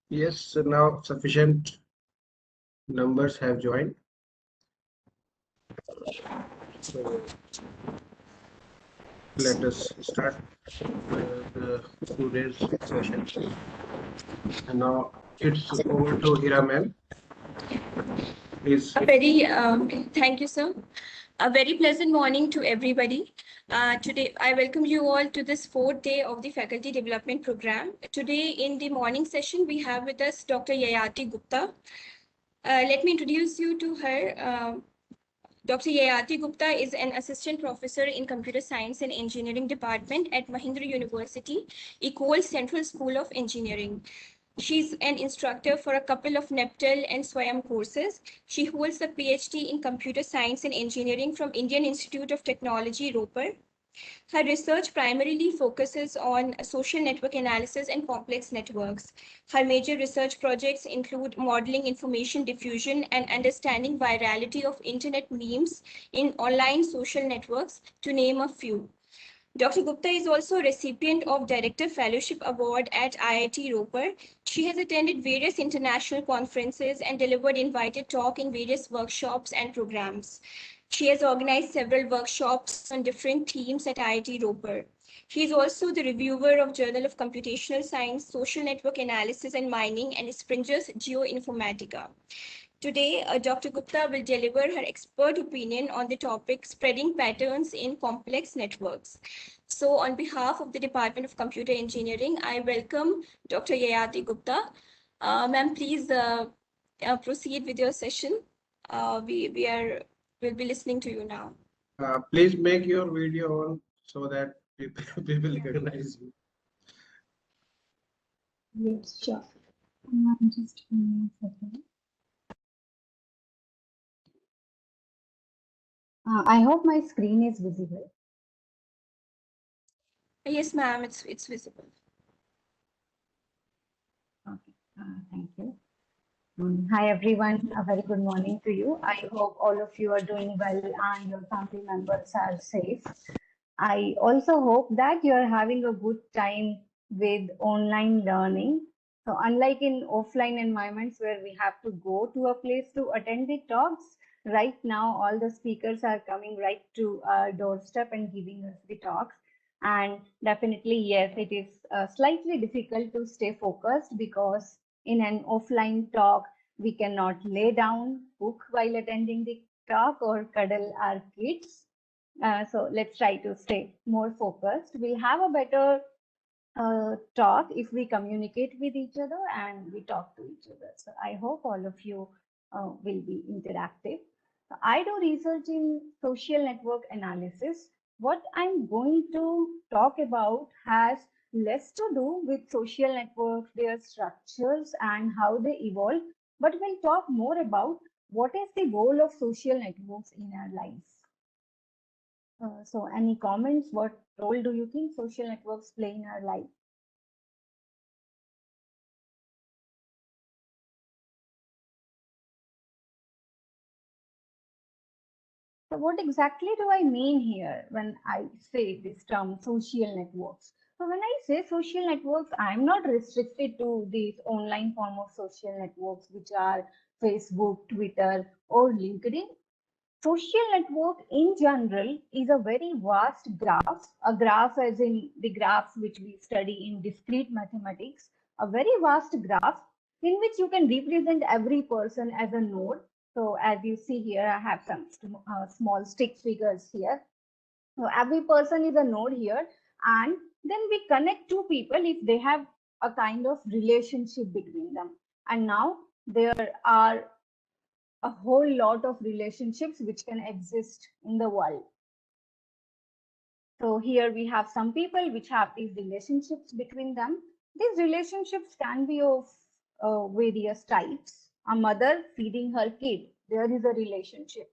Yes, so now sufficient numbers have joined. So let us start today's session. And now it's over to Hira ma'am. Please. Thank you, sir. A very pleasant morning to everybody. Today, I welcome you all to this fourth day of the Faculty Development Program. Today, in the morning session, we have with us Dr. Yayati Gupta. Let me introduce you to her. Dr. Yayati Gupta is an assistant professor in Computer Science and Engineering Department at Mahindra University, Ecole Central School of Engineering. She's an instructor for a couple of NEPTEL and SWAYAM courses. She holds a PhD in Computer Science and Engineering from Indian Institute of Technology, Ropar. Her research primarily focuses on social network analysis and complex networks. Her major research projects include modeling information diffusion and understanding virality of internet memes in online social networks, to name a few. Dr. Gupta is also a recipient of Director Fellowship Award at IIT Ropar. She has attended various international conferences and delivered invited talk in various workshops and programs. She has organized several workshops on different themes at IIT Ropar. She is also the reviewer of Journal of Computational Science, Social Network Analysis and Mining, and Springer's Geoinformatica. Today, Dr. Gupta will deliver her expert opinion on the topic spreading patterns in complex networks. So on behalf of the Department of Computer Engineering, I welcome Dr. Yayati Gupta. Ma'am, please proceed with your session. We'll be listening to you now. Please make your video on so that people recognize you. Yes, sure. Just a second. I hope my screen is visible. Yes, ma'am, it's visible. Okay, thank you. Hi, everyone. A very good morning to you. I hope all of you are doing well and your family members are safe. I also hope that you are having a good time with online learning. So unlike in offline environments where we have to go to a place to attend the talks, right now all the speakers are coming right to our doorstep and giving us the talks. And definitely, yes, it is slightly difficult to stay focused because in an offline talk, we cannot lay down book while attending the talk or cuddle our kids. So let's try to stay more focused. We'll have a better talk if we communicate with each other and we talk to each other. So I hope all of you will be interactive. So I do research in social network analysis. What I'm going to talk about has less to do with social networks, their structures and how they evolve, but we'll talk more about what is the role of social networks in our lives. So any comments? What role do you think social networks play in our life? So what exactly do I mean here when I say this term social networks? So when I say social networks, I'm not restricted to these online form of social networks, which are Facebook, Twitter, or LinkedIn. Social network in general is a very vast graph, a graph as in the graphs which we study in discrete mathematics, a very vast graph in which you can represent every person as a node. So as you see here, I have some small stick figures here. So every person is a node here, and then we connect two people if they have a kind of relationship between them. And now there are a whole lot of relationships which can exist in the world. So here we have some people which have these relationships between them. These relationships can be of various types. A mother feeding her kid, there is a relationship.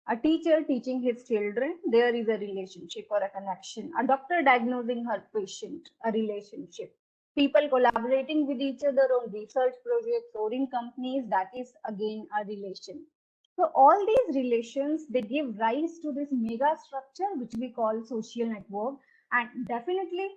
A teacher teaching his children, there is a relationship or a connection. A doctor diagnosing her patient, a relationship. People collaborating with each other on research projects or in companies, that is again a relation. So all these relations, they give rise to this mega structure which we call social network. And definitely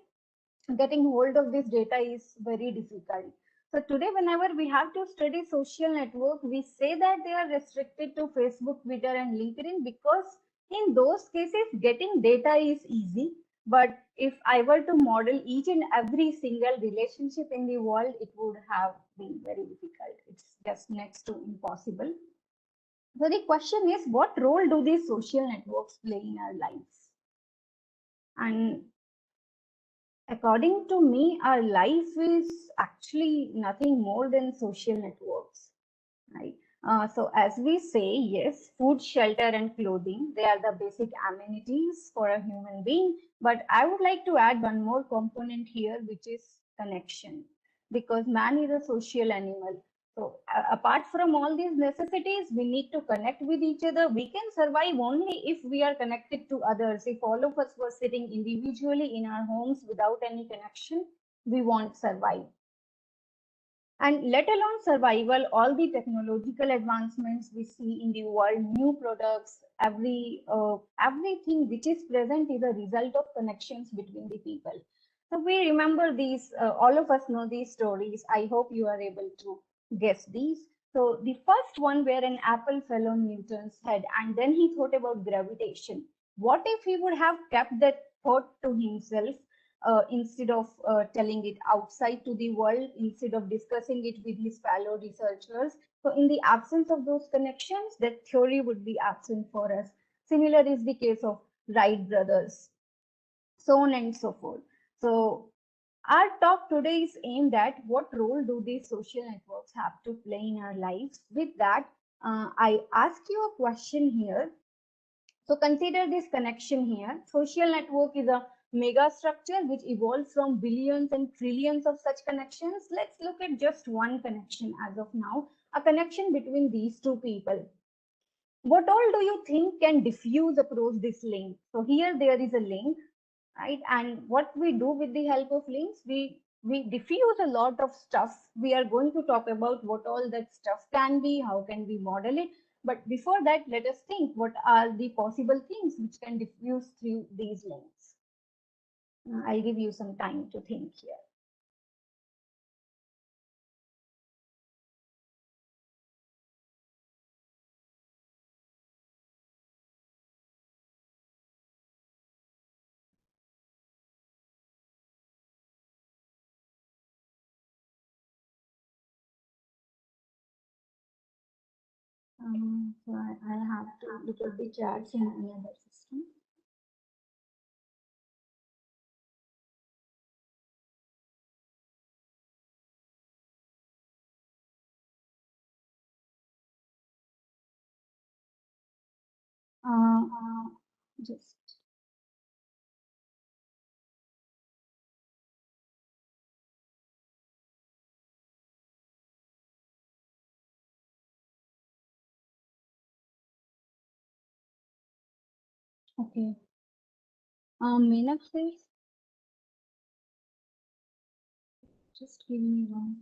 getting hold of this data is very difficult. So today, whenever we have to study social network, we say that they are restricted to Facebook, Twitter, and LinkedIn because in those cases, getting data is easy. But if I were to model each and every single relationship in the world, it would have been very difficult. It's just next to impossible. So the question is, what role do these social networks play in our lives? And according to me, our life is actually nothing more than social networks, right? So as we say, yes, food, shelter, and clothing, they are the basic amenities for a human being. But I would like to add one more component here, which is connection, because man is a social animal. So apart from all these necessities, we need to connect with each other. We can survive only if we are connected to others. If all of us were sitting individually in our homes without any connection, we won't survive. And let alone survival, all the technological advancements we see in the world, new products, everything which is present is a result of connections between the people. So we remember these, all of us know these stories. I hope you are able to guess these. So the first one where an apple fell on Newton's head and then he thought about gravitation. What if he would have kept that thought to himself instead of telling it outside to the world, instead of discussing it with his fellow researchers? So in the absence of those connections, that theory would be absent for us. Similar is the case of Wright brothers, so on and so forth. So our talk today is aimed at what role do these social networks have to play in our lives. With that, I ask you a question here. So consider this connection here. Social network is a mega structure which evolves from billions and trillions of such connections. Let's look at just one connection as of now, a connection between these two people. What all do you think can diffuse across this link? So here there is a link, right? And what we do with the help of links, we diffuse a lot of stuff. We are going to talk about what all that stuff can be, how can we model it. But before that, let us think what are the possible things which can diffuse through these links. I'll give you some time to think here. So I'll have to look at the charts in another system. Just okay. Meenakshi, just give me one.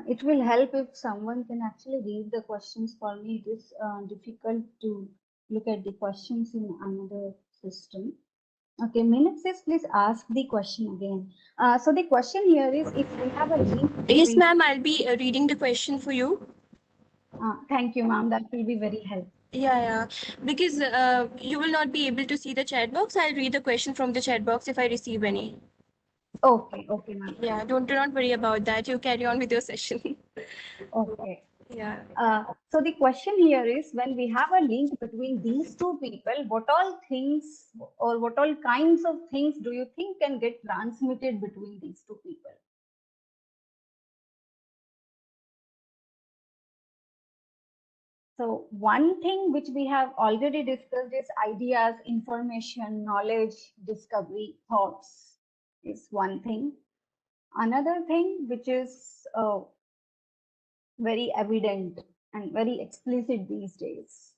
It will help if someone can actually read the questions for me. It is difficult to look at the questions in another system. Okay, Meenakshi, please ask the question again. So the question here is, if we have a link Yes, between... ma'am, I'll be reading the question for you. Thank you, ma'am. That will be very helpful. Yeah. Because you will not be able to see the chat box. I'll read the question from the chat box if I receive any. Okay, okay, ma'am. Yeah, do not worry about that. You carry on with your session. Okay. Yeah. So the question here is, when we have a link between these two people, what all things or what all kinds of things do you think can get transmitted between these two people? So one thing which we have already discussed is ideas, information, knowledge, discovery, thoughts is one thing. Another thing which is very evident and very explicit these days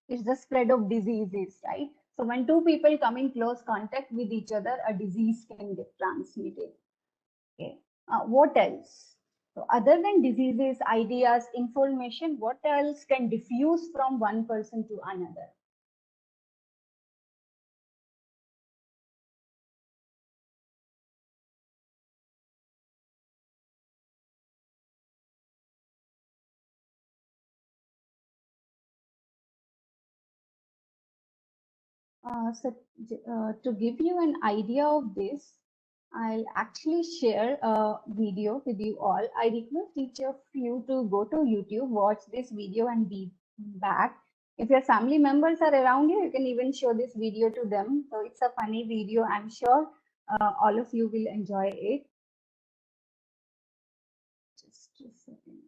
It's the spread of diseases, right? So when two people come in close contact with each other, a disease can get transmitted. Okay. What else? So other than diseases, ideas, information, what else can diffuse from one person to another? To give you an idea of this, I'll actually share a video with you all. I request each of you to go to YouTube, watch this video and be back. If your family members are around you, you can even show this video to them. So it's a funny video. I'm sure all of you will enjoy it. Just a second.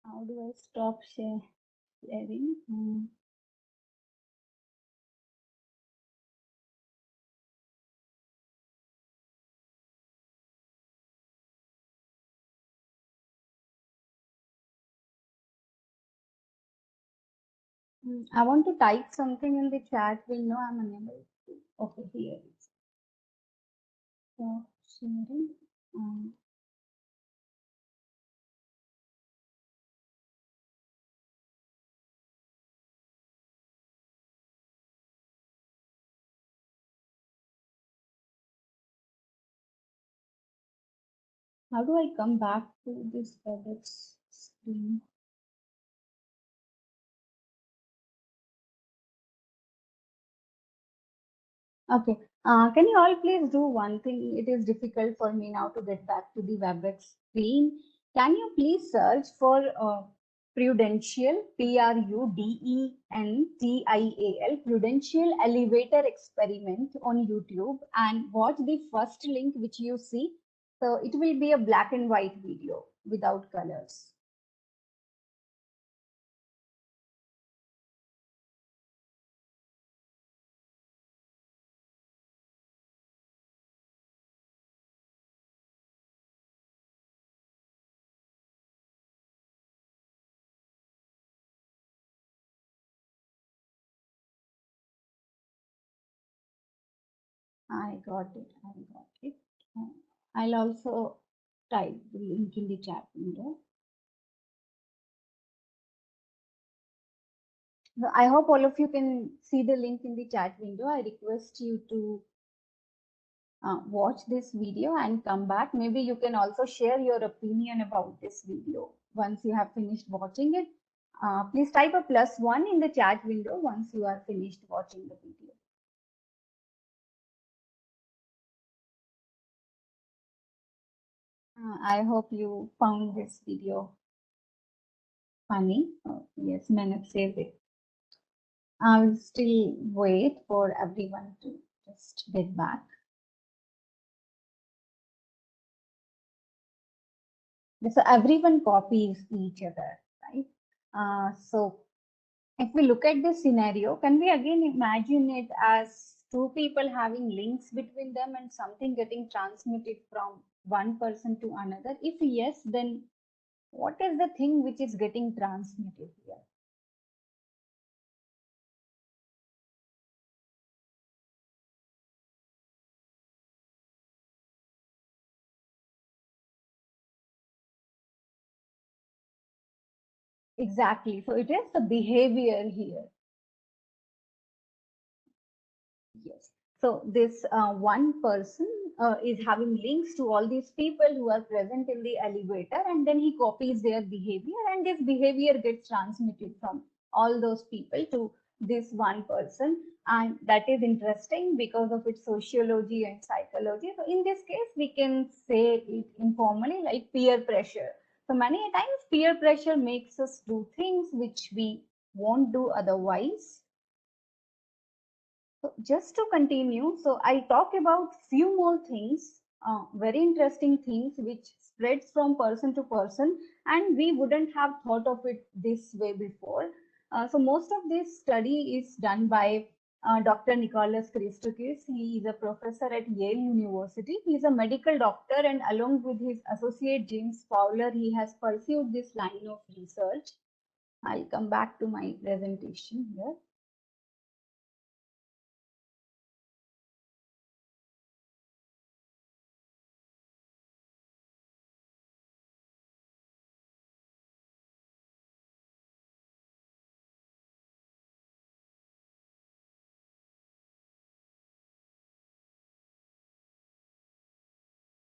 How do I stop sharing? I want to type something in the chat window. I'm unable to. Okay, here it is. So sharing. How do I come back to this WebEx screen? Okay. Can you all please do one thing? It is difficult for me now to get back to the WebEx screen. Can you please search for Prudential, Prudential, Prudential Elevator Experiment on YouTube and watch the first link which you see. So it will be a black and white video without colors. I got it. I got it. I'll also type the link in the chat window. So I hope all of you can see the link in the chat window. I request you to watch this video and come back. Maybe you can also share your opinion about this video once you have finished watching it. Please type a +1 in the chat window once you are finished watching the video. I hope you found this video funny. Oh, yes, Manoj says it. I'll still wait for everyone to just get back. So everyone copies each other, right? So if we look at this scenario, can we again imagine it as two people having links between them and something getting transmitted from one person to another? If yes, then what is the thing which is getting transmitted here? Exactly. So it is the behavior here. Yes. So this one person is having links to all these people who are present in the elevator, and then he copies their behavior, and this behavior gets transmitted from all those people to this one person. And that is interesting because of its sociology and psychology. So in this case, we can say it informally like peer pressure. So many times peer pressure makes us do things which we won't do otherwise. So just to continue, so I talk about few more things, very interesting things which spreads from person to person, and we wouldn't have thought of it this way before. So most of this study is done by Dr. Nicholas Christakis. He is a professor at Yale University. He is a medical doctor, and along with his associate James Fowler, he has pursued this line of research. I'll come back to my presentation here.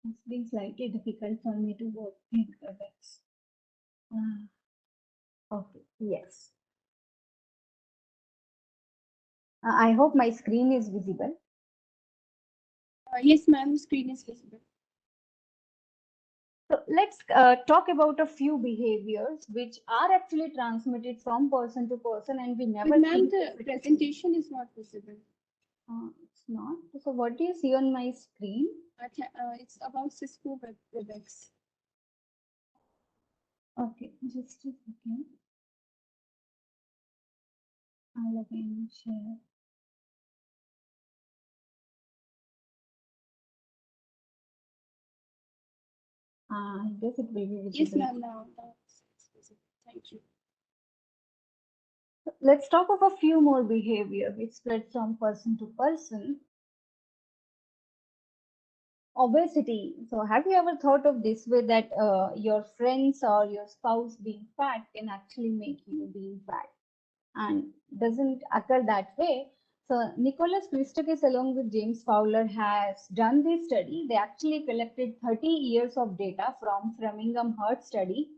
It's been slightly difficult for me to work in WebEx. Okay, yes. I hope my screen is visible. Yes, ma'am, screen is visible. So let's talk about a few behaviors which are actually transmitted from person to person, and we never. But ma'am, the presentation is not visible. It's not. So what do you see on my screen? It's about Cisco WebEx. Okay, just a second. I'll again share. I guess it will be visible. Yes, ma'am, now it's visible. Thank you. Let's talk of a few more behavior which spread from person to person. Obesity. So have you ever thought of this way that your friends or your spouse being fat can actually make you being fat? And doesn't occur that way. So Nicholas Christakis along with James Fowler has done this study. They actually collected 30 years of data from Framingham Heart Study.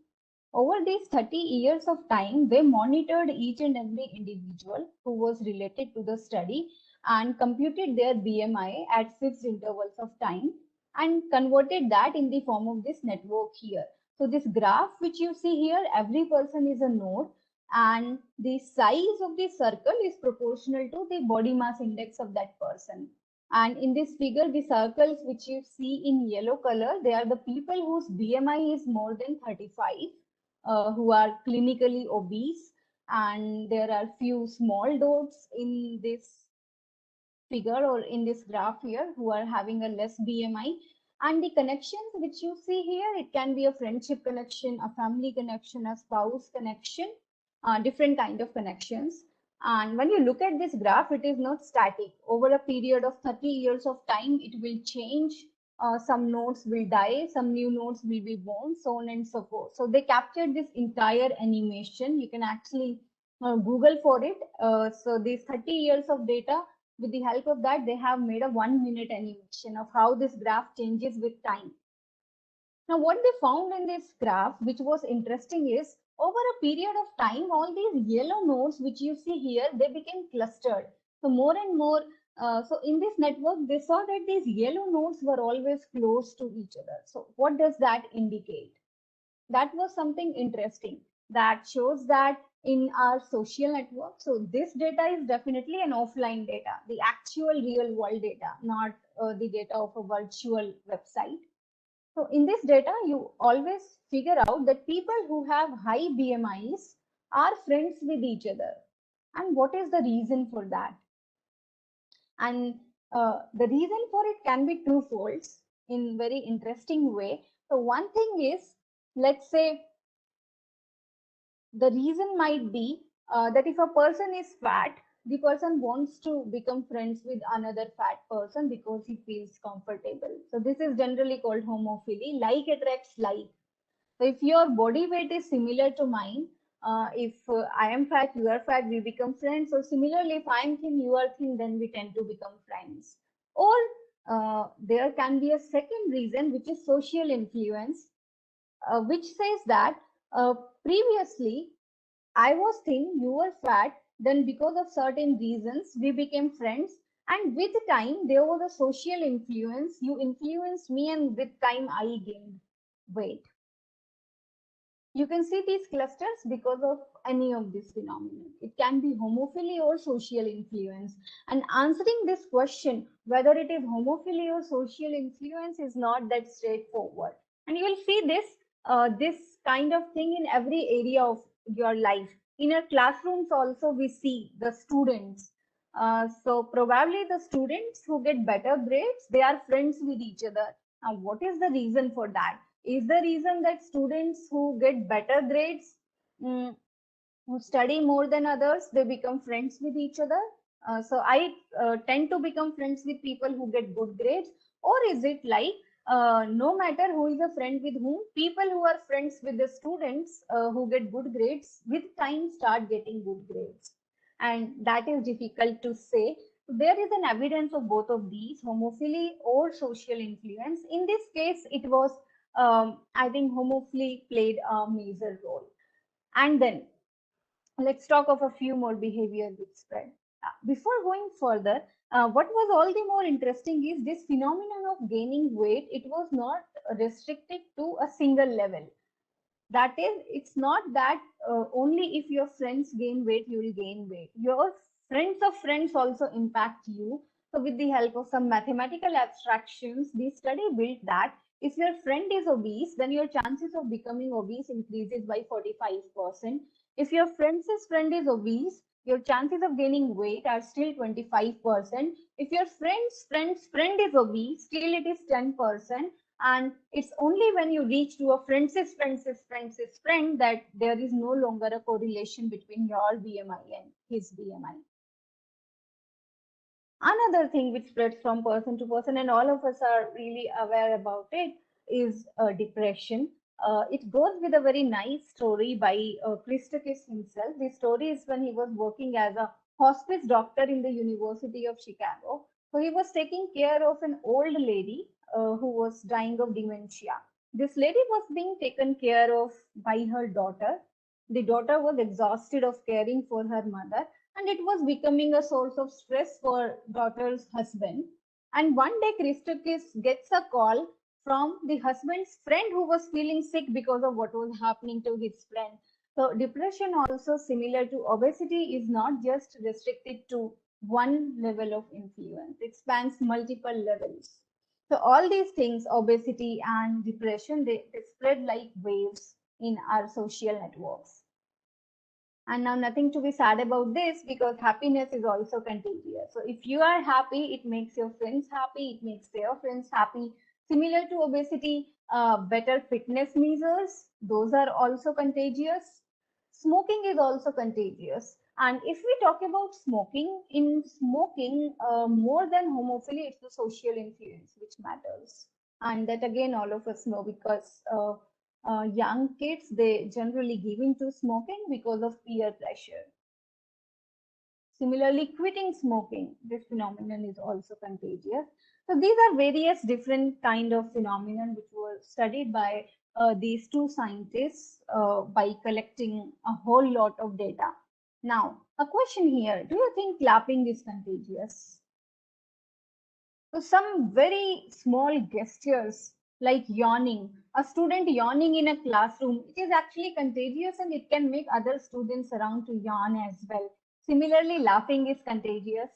Over these 30 years of time, they monitored each and every individual who was related to the study and computed their BMI at fixed intervals of time and converted that in the form of this network here. So this graph which you see here, every person is a node, and the size of the circle is proportional to the body mass index of that person. And in this figure, the circles which you see in yellow color, they are the people whose BMI is more than 35, who are clinically obese. And there are few small dots in this figure or in this graph here who are having a less BMI. And the connections which you see here, it can be a friendship connection, a family connection, a spouse connection, different kind of connections. And when you look at this graph, it is not static. Over a period of 30 years of time, it will change. Some nodes will die, some new nodes will be born, so on and so forth. So they captured this entire animation. You can actually Google for it. So these 30 years of data, with the help of that, they have made a 1-minute animation of how this graph changes with time. Now, what they found in this graph, which was interesting, is over a period of time, all these yellow nodes, which you see here, they became clustered. So more and more, so in this network, they saw that these yellow nodes were always close to each other. So what does that indicate? That was something interesting. That shows that in our social network, so this data is definitely an offline data, the actual real world data, not the data of a virtual website. So in this data, you always figure out that people who have high BMIs are friends with each other. And what is the reason for that? And the reason for it can be twofold in very interesting way. So one thing is, let's say the reason might be that if a person is fat, the person wants to become friends with another fat person because he feels comfortable. So this is generally called homophily. Like attracts like. So if your body weight is similar to mine, if I am fat, you are fat, we become friends. So similarly, if I am thin, you are thin, then we tend to become friends. Or there can be a second reason, which is social influence, which says that previously I was thin, you were fat, then because of certain reasons, we became friends. And with time, there was a social influence. You influenced me, and with time, I gained weight. You can see these clusters because of any of this phenomenon. It can be homophily or social influence. And answering this question, whether it is homophily or social influence, is not that straightforward. And you will see this kind of thing in every area of your life. In our classrooms also, we see the students. So probably the students who get better grades, they are friends with each other. Now, what is the reason for that? Is the reason that students who get better grades, mm, who study more than others, they become friends with each other? So I tend to become friends with people who get good grades, or is it like no matter who is a friend with whom, people who are friends with the students who get good grades with time start getting good grades? And that is difficult to say. There is an evidence of both of these, homophily or social influence. In this case, it was, I think, homophily played a major role. And then let's talk of a few more behavior which spread. Before going further, what was all the more interesting is this phenomenon of gaining weight. It was not restricted to a single level. That is, it's not that only if your friends gain weight, you will gain weight. Your friends of friends also impact you. So with the help of some mathematical abstractions, the study built that if your friend is obese, then your chances of becoming obese increases by 45%. If your friend's friend is obese, your chances of gaining weight are still 25%. If your friend's friend is obese, still it is 10%. And it's only when you reach to a friend's friend that there is no longer a correlation between your BMI and his BMI. Another thing which spreads from person to person, and all of us are really aware about it, is depression. It goes with a very nice story by Christakis himself. The story is when he was working as a hospice doctor in the University of Chicago. So he was taking care of an old lady who was dying of dementia. This lady was being taken care of by her daughter. The daughter was exhausted of caring for her mother, and it was becoming a source of stress for daughter's husband. And one day Christakis gets a call from the husband's friend who was feeling sick because of what was happening to his friend. So depression, also similar to obesity, is not just restricted to one level of influence. It spans multiple levels. So all these things, obesity and depression, they spread like waves in our social networks. And now nothing to be sad about this, because happiness is also contagious. So if you are happy, it makes your friends happy, it makes their friends happy. Similar to obesity, better fitness measures, those are also contagious. Smoking is also contagious. And if we talk about smoking, in smoking, more than homophily, it's the social influence which matters. And that again, all of us know, because young kids, they generally give into smoking because of peer pressure. Similarly, quitting smoking, this phenomenon is also contagious. So these are various different kind of phenomenon which were studied by these two scientists by collecting a whole lot of data. Now, a question here, do you think clapping is contagious? So some very small gestures like yawning, a student yawning in a classroom, it is actually contagious and it can make other students around to yawn as well. Similarly, laughing is contagious.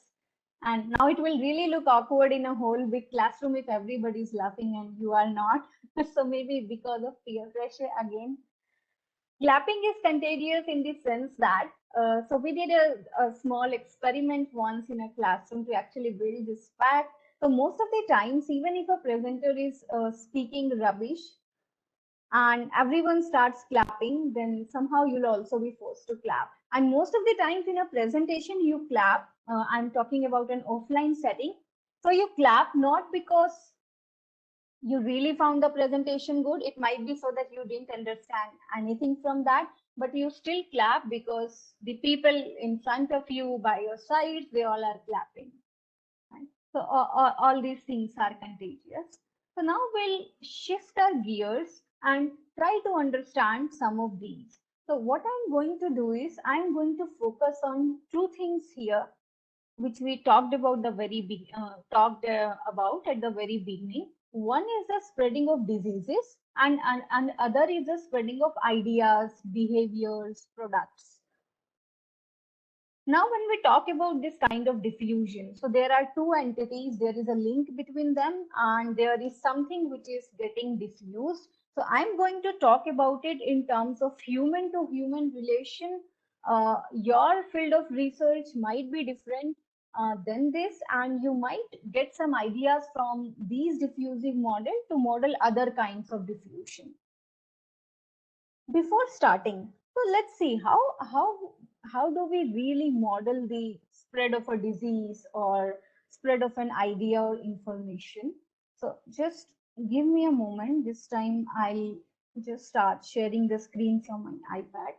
And now it will really look awkward in a whole big classroom if everybody is laughing and you are not. So maybe because of peer pressure again. Clapping is contagious in the sense that, so we did a small experiment once in a classroom to actually build this fact. So most of the times, even if a presenter is speaking rubbish and everyone starts clapping, then somehow you'll also be forced to clap. And most of the times in a presentation, you clap. I'm talking about an offline setting. So you clap not because you really found the presentation good. It might be so that you didn't understand anything from that, but you still clap because the people in front of you, by your side, they all are clapping. Right? So all these things are contagious. So now we'll shift our gears and try to understand some of these. So what I'm going to do is I'm going to focus on two things here, which we talked about the very about at the very beginning. One is the spreading of diseases, and other is the spreading of ideas, behaviors, products. Now, when we talk about this kind of diffusion, so there are two entities, there is a link between them, and there is something which is getting diffused. So I'm going to talk about it in terms of human to human relation. Your field of research might be different. than this, and you might get some ideas from these diffusive model to model other kinds of diffusion. Before starting, so let's see how do we really model the spread of a disease or spread of an idea or information. So just give me a moment. This time I'll just start sharing the screen from my iPad.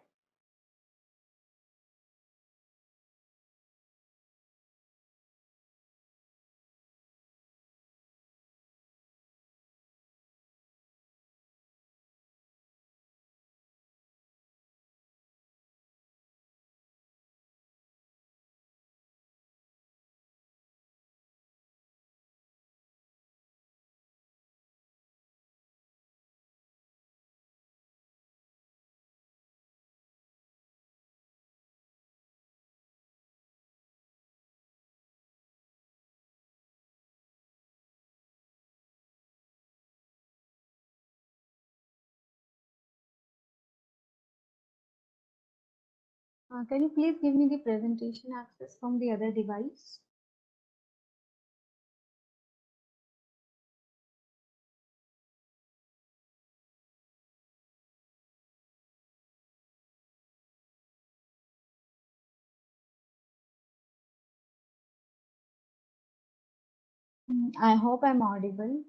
Can you please give me the presentation access from the other device? I hope I'm audible.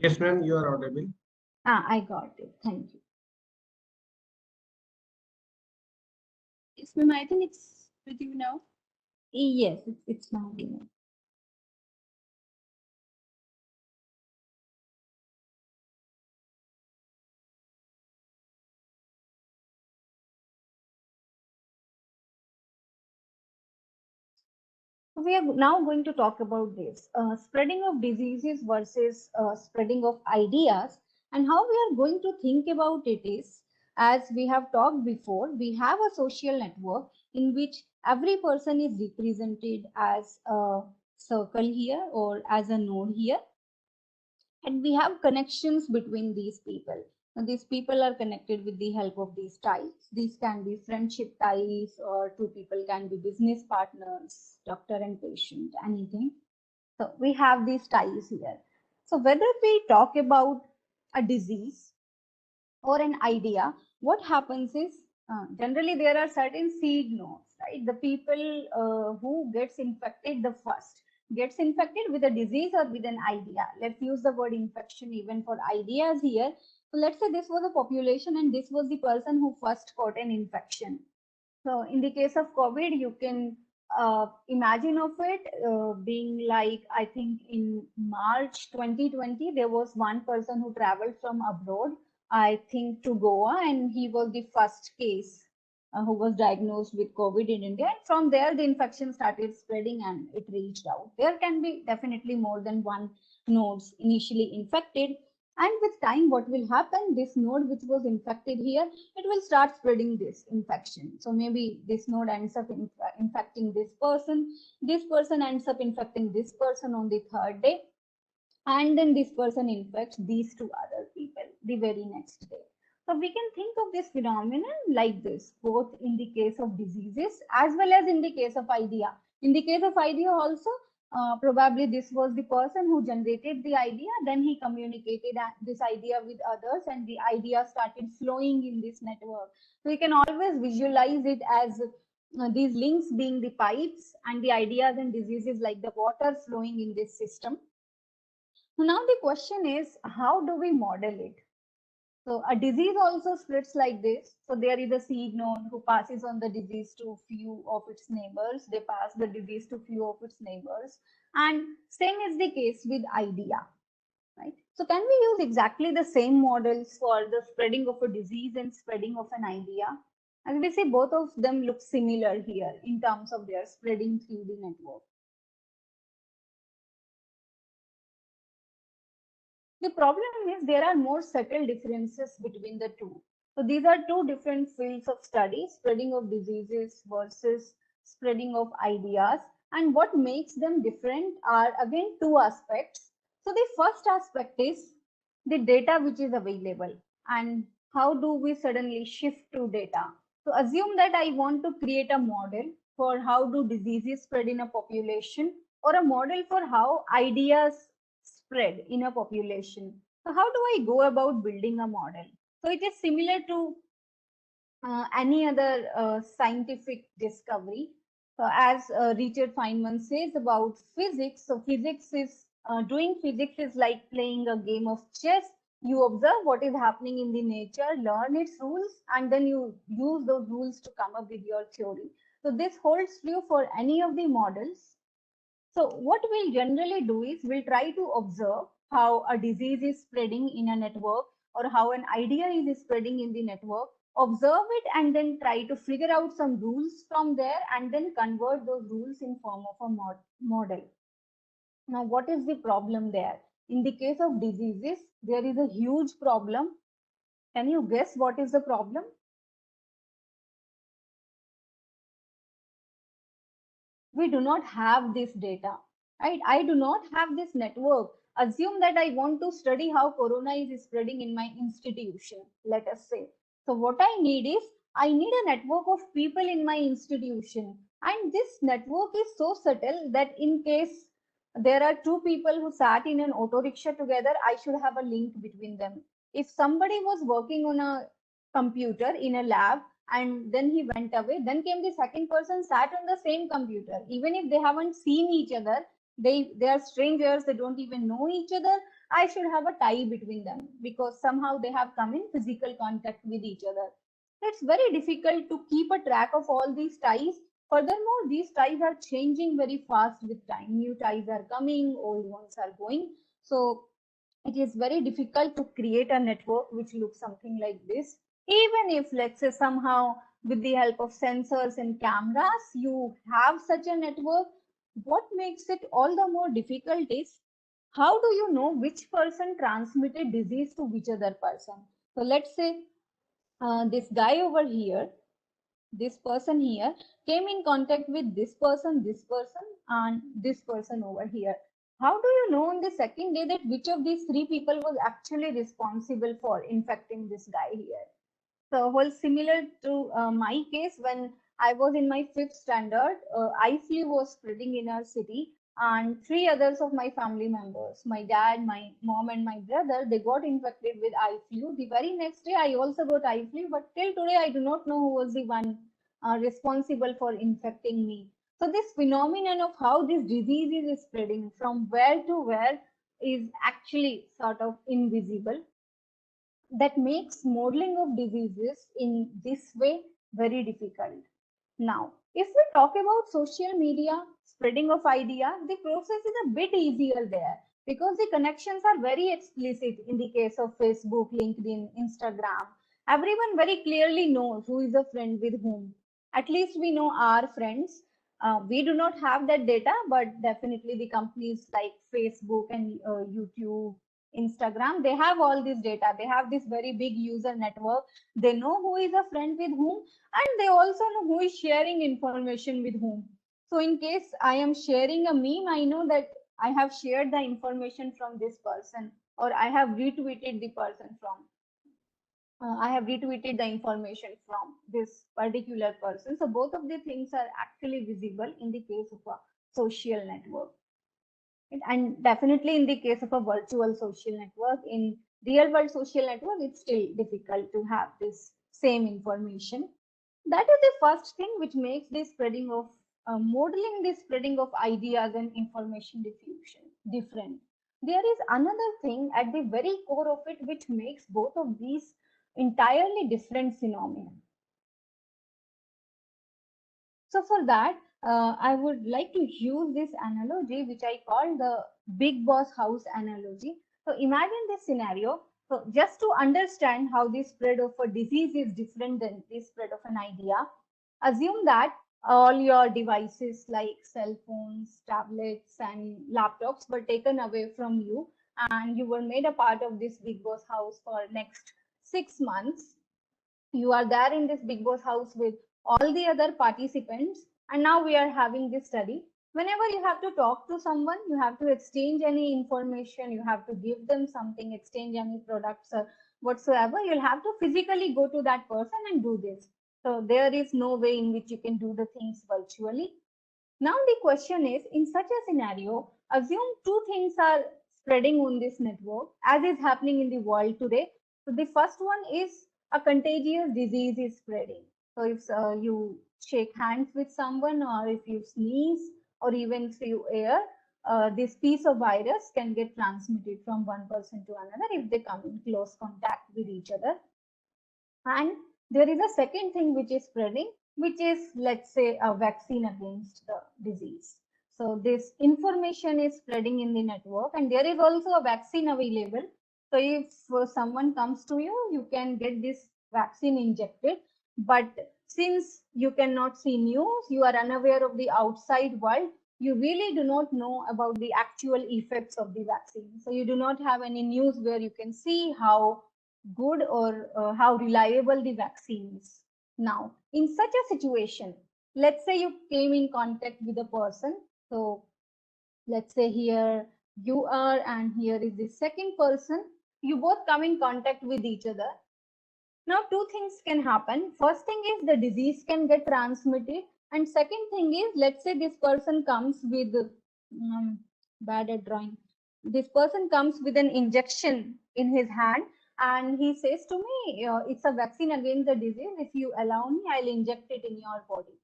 Yes, ma'am, you are audible. I got it. Thank you. Yes, ma'am, I think it's with you now. Yes, it's now. We are now going to talk about this spreading of diseases versus spreading of ideas, and how we are going to think about it is, as we have talked before, we have a social network in which every person is represented as a circle here or as a node here, and we have connections between these people. And these people are connected with the help of these ties. These can be friendship ties, or two people can be business partners, doctor and patient, anything. So we have these ties here. So whether we talk about a disease or an idea, what happens is generally there are certain seed nodes, right? The people who gets infected the first gets infected with a disease or with an idea. Let's use the word infection even for ideas here. So let's say this was a population and this was the person who first got an infection. So in the case of COVID, you can imagine of it being like, I think in March 2020, there was one person who traveled from abroad, I think to Goa, and he was the first case who was diagnosed with COVID in India. And from there, the infection started spreading and it reached out. There can be definitely more than one nodes initially infected. And with time, what will happen? This node which was infected here, it will start spreading this infection. So maybe this node ends up infecting this person ends up infecting this person on the third day, and then this person infects these two other people the very next day. So we can think of this phenomenon like this, both in the case of diseases as well as in the case of idea. In the case of idea also, probably this was the person who generated the idea, then he communicated this idea with others, and the idea started flowing in this network. So you can always visualize it as these links being the pipes, and the ideas and diseases like the water flowing in this system. So now the question is, how do we model it? So a disease also splits like this. So there is a seed node who passes on the disease to few of its neighbors. They pass the disease to few of its neighbors. And same is the case with idea, right? So can we use exactly the same models for the spreading of a disease and spreading of an idea? As we see, both of them look similar here in terms of their spreading through the network. The problem is there are more subtle differences between the two. So these are two different fields of study, spreading of diseases versus spreading of ideas. And what makes them different are again two aspects. So the first aspect is the data which is available. and how do we suddenly shift to data? So assume that I want to create a model for how do diseases spread in a population, or a model for how ideas spread in a population. So how do I go about building a model? So it is similar to any other scientific discovery. As Richard Feynman says about physics, so doing physics is like playing a game of chess. You observe what is happening in the nature, learn its rules, and then you use those rules to come up with your theory. So this holds true for any of the models. So what we'll generally do is we'll try to observe how a disease is spreading in a network, or how an idea is spreading in the network, observe it and then try to figure out some rules from there and then convert those rules in form of a model. Now, what is the problem there? In the case of diseases, there is a huge problem. Can you guess what is the problem? We do not have this data, right? I do not have this network. Assume that I want to study how corona is spreading in my institution, let us say. So what I need is, I need a network of people in my institution. And this network is so subtle that in case there are two people who sat in an auto rickshaw together, I should have a link between them. If somebody was working on a computer in a lab and then he went away, then came the second person, sat on the same computer. Even if they haven't seen each other, they are strangers, they don't even know each other, I should have a tie between them because somehow they have come in physical contact with each other. It's very difficult to keep a track of all these ties. Furthermore, these ties are changing very fast with time. New ties are coming, old ones are going. So it is very difficult to create a network which looks something like this. Even if, let's say, somehow with the help of sensors and cameras, you have such a network, what makes it all the more difficult is, how do you know which person transmitted disease to which other person? So let's say this guy over here, this person here came in contact with this person, and this person over here. How do you know on the second day that which of these three people was actually responsible for infecting this guy here? So, well, similar to my case, when I was in my fifth standard, I flu was spreading in our city, and three others of my family members, my dad, my mom, and my brother, they got infected with I flu. The very next day, I also got I flu, but till today, I do not know who was the one responsible for infecting me. So, this phenomenon of how this disease is spreading from where to where is actually sort of invisible. That makes modeling of diseases in this way very difficult. Now, if we talk about social media, spreading of ideas, the process is a bit easier there because the connections are very explicit in the case of Facebook, LinkedIn, Instagram. Everyone very clearly knows who is a friend with whom. At least we know our friends. We do not have that data, but definitely the companies like Facebook and YouTube, Instagram, they have all this data. They have this very big user network. They know who is a friend with whom, and they also know who is sharing information with whom. So in case I am sharing a meme, I know that I have shared the information from this person, or I have retweeted the person from. I have retweeted the information from this particular person. So both of the things are actually visible in the case of a social network. And definitely in the case of a virtual social network, in real world social network, it's still difficult to have this same information. That is the first thing which makes the spreading of modeling the spreading of ideas and information diffusion different. There is another thing at the very core of it which makes both of these entirely different phenomena. So for that, I would like to use this analogy, which I call the big boss house analogy. So imagine this scenario. So just to understand how the spread of a disease is different than the spread of an idea, assume that all your devices like cell phones, tablets, and laptops were taken away from you, and you were made a part of this big boss house for next 6 months. You are there in this big boss house with all the other participants, and now we are having this study. Whenever you have to talk to someone, you have to exchange any information, you have to give them something, exchange any products or whatsoever, you'll have to physically go to that person and do this. So there is no way in which you can do the things virtually. Now the question is, in such a scenario, assume two things are spreading on this network as is happening in the world today. So the first one is a contagious disease is spreading. So if you shake hands with someone, or if you sneeze, or even through air, this piece of virus can get transmitted from one person to another if they come in close contact with each other. And there is a second thing which is spreading, which is, let's say, a vaccine against the disease. So this information is spreading in the network, and there is also a vaccine available. So if someone comes to you, you can get this vaccine injected. But since you cannot see news, you are unaware of the outside world, you really do not know about the actual effects of the vaccine. So you do not have any news where you can see how good or how reliable the vaccine is. Now, in such a situation, let's say you came in contact with a person. So let's say here you are, and here is the second person. You both come in contact with each other. Now, two things can happen. First thing is the disease can get transmitted. And second thing is, let's say this person comes with, bad at drawing. This person comes with an injection in his hand, and he says to me, it's a vaccine against the disease. If you allow me, I'll inject it in your body.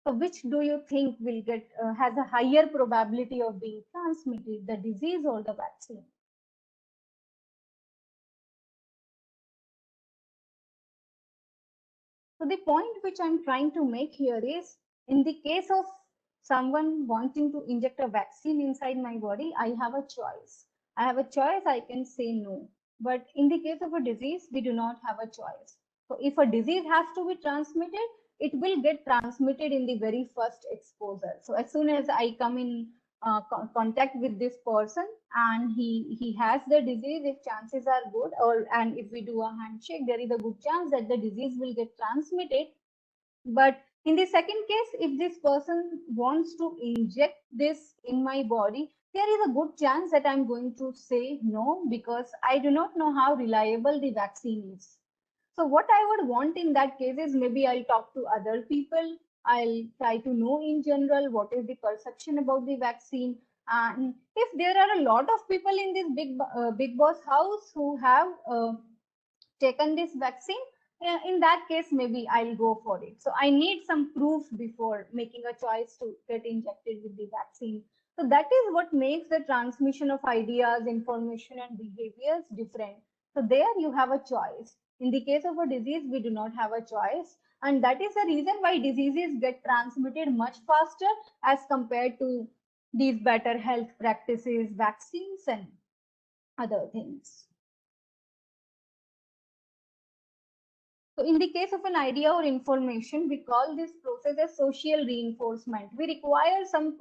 So which do you think will get, has a higher probability of being transmitted, the disease or the vaccine? So the point which I'm trying to make here is, in the case of someone wanting to inject a vaccine inside my body, I have a choice. I have a choice, I can say no. But in the case of a disease, we do not have a choice. So if a disease has to be transmitted, it will get transmitted in the very first exposure. So as soon as I come in contact with this person and he has the disease, if chances are good, and if we do a handshake, there is a good chance that the disease will get transmitted. But in the second case, if this person wants to inject this in my body, there is a good chance that I'm going to say no, because I do not know how reliable the vaccine is. So what I would want in that case is, maybe I'll talk to other people. I'll try to know in general what is the perception about the vaccine. And if there are a lot of people in this big boss house who have taken this vaccine, in that case, maybe I'll go for it. So I need some proof before making a choice to get injected with the vaccine. So that is what makes the transmission of ideas, information, and behaviors different. So there you have a choice. In the case of a disease, we do not have a choice. And that is the reason why diseases get transmitted much faster as compared to these better health practices, vaccines, and other things. So in the case of an idea or information, we call this process as social reinforcement. We require some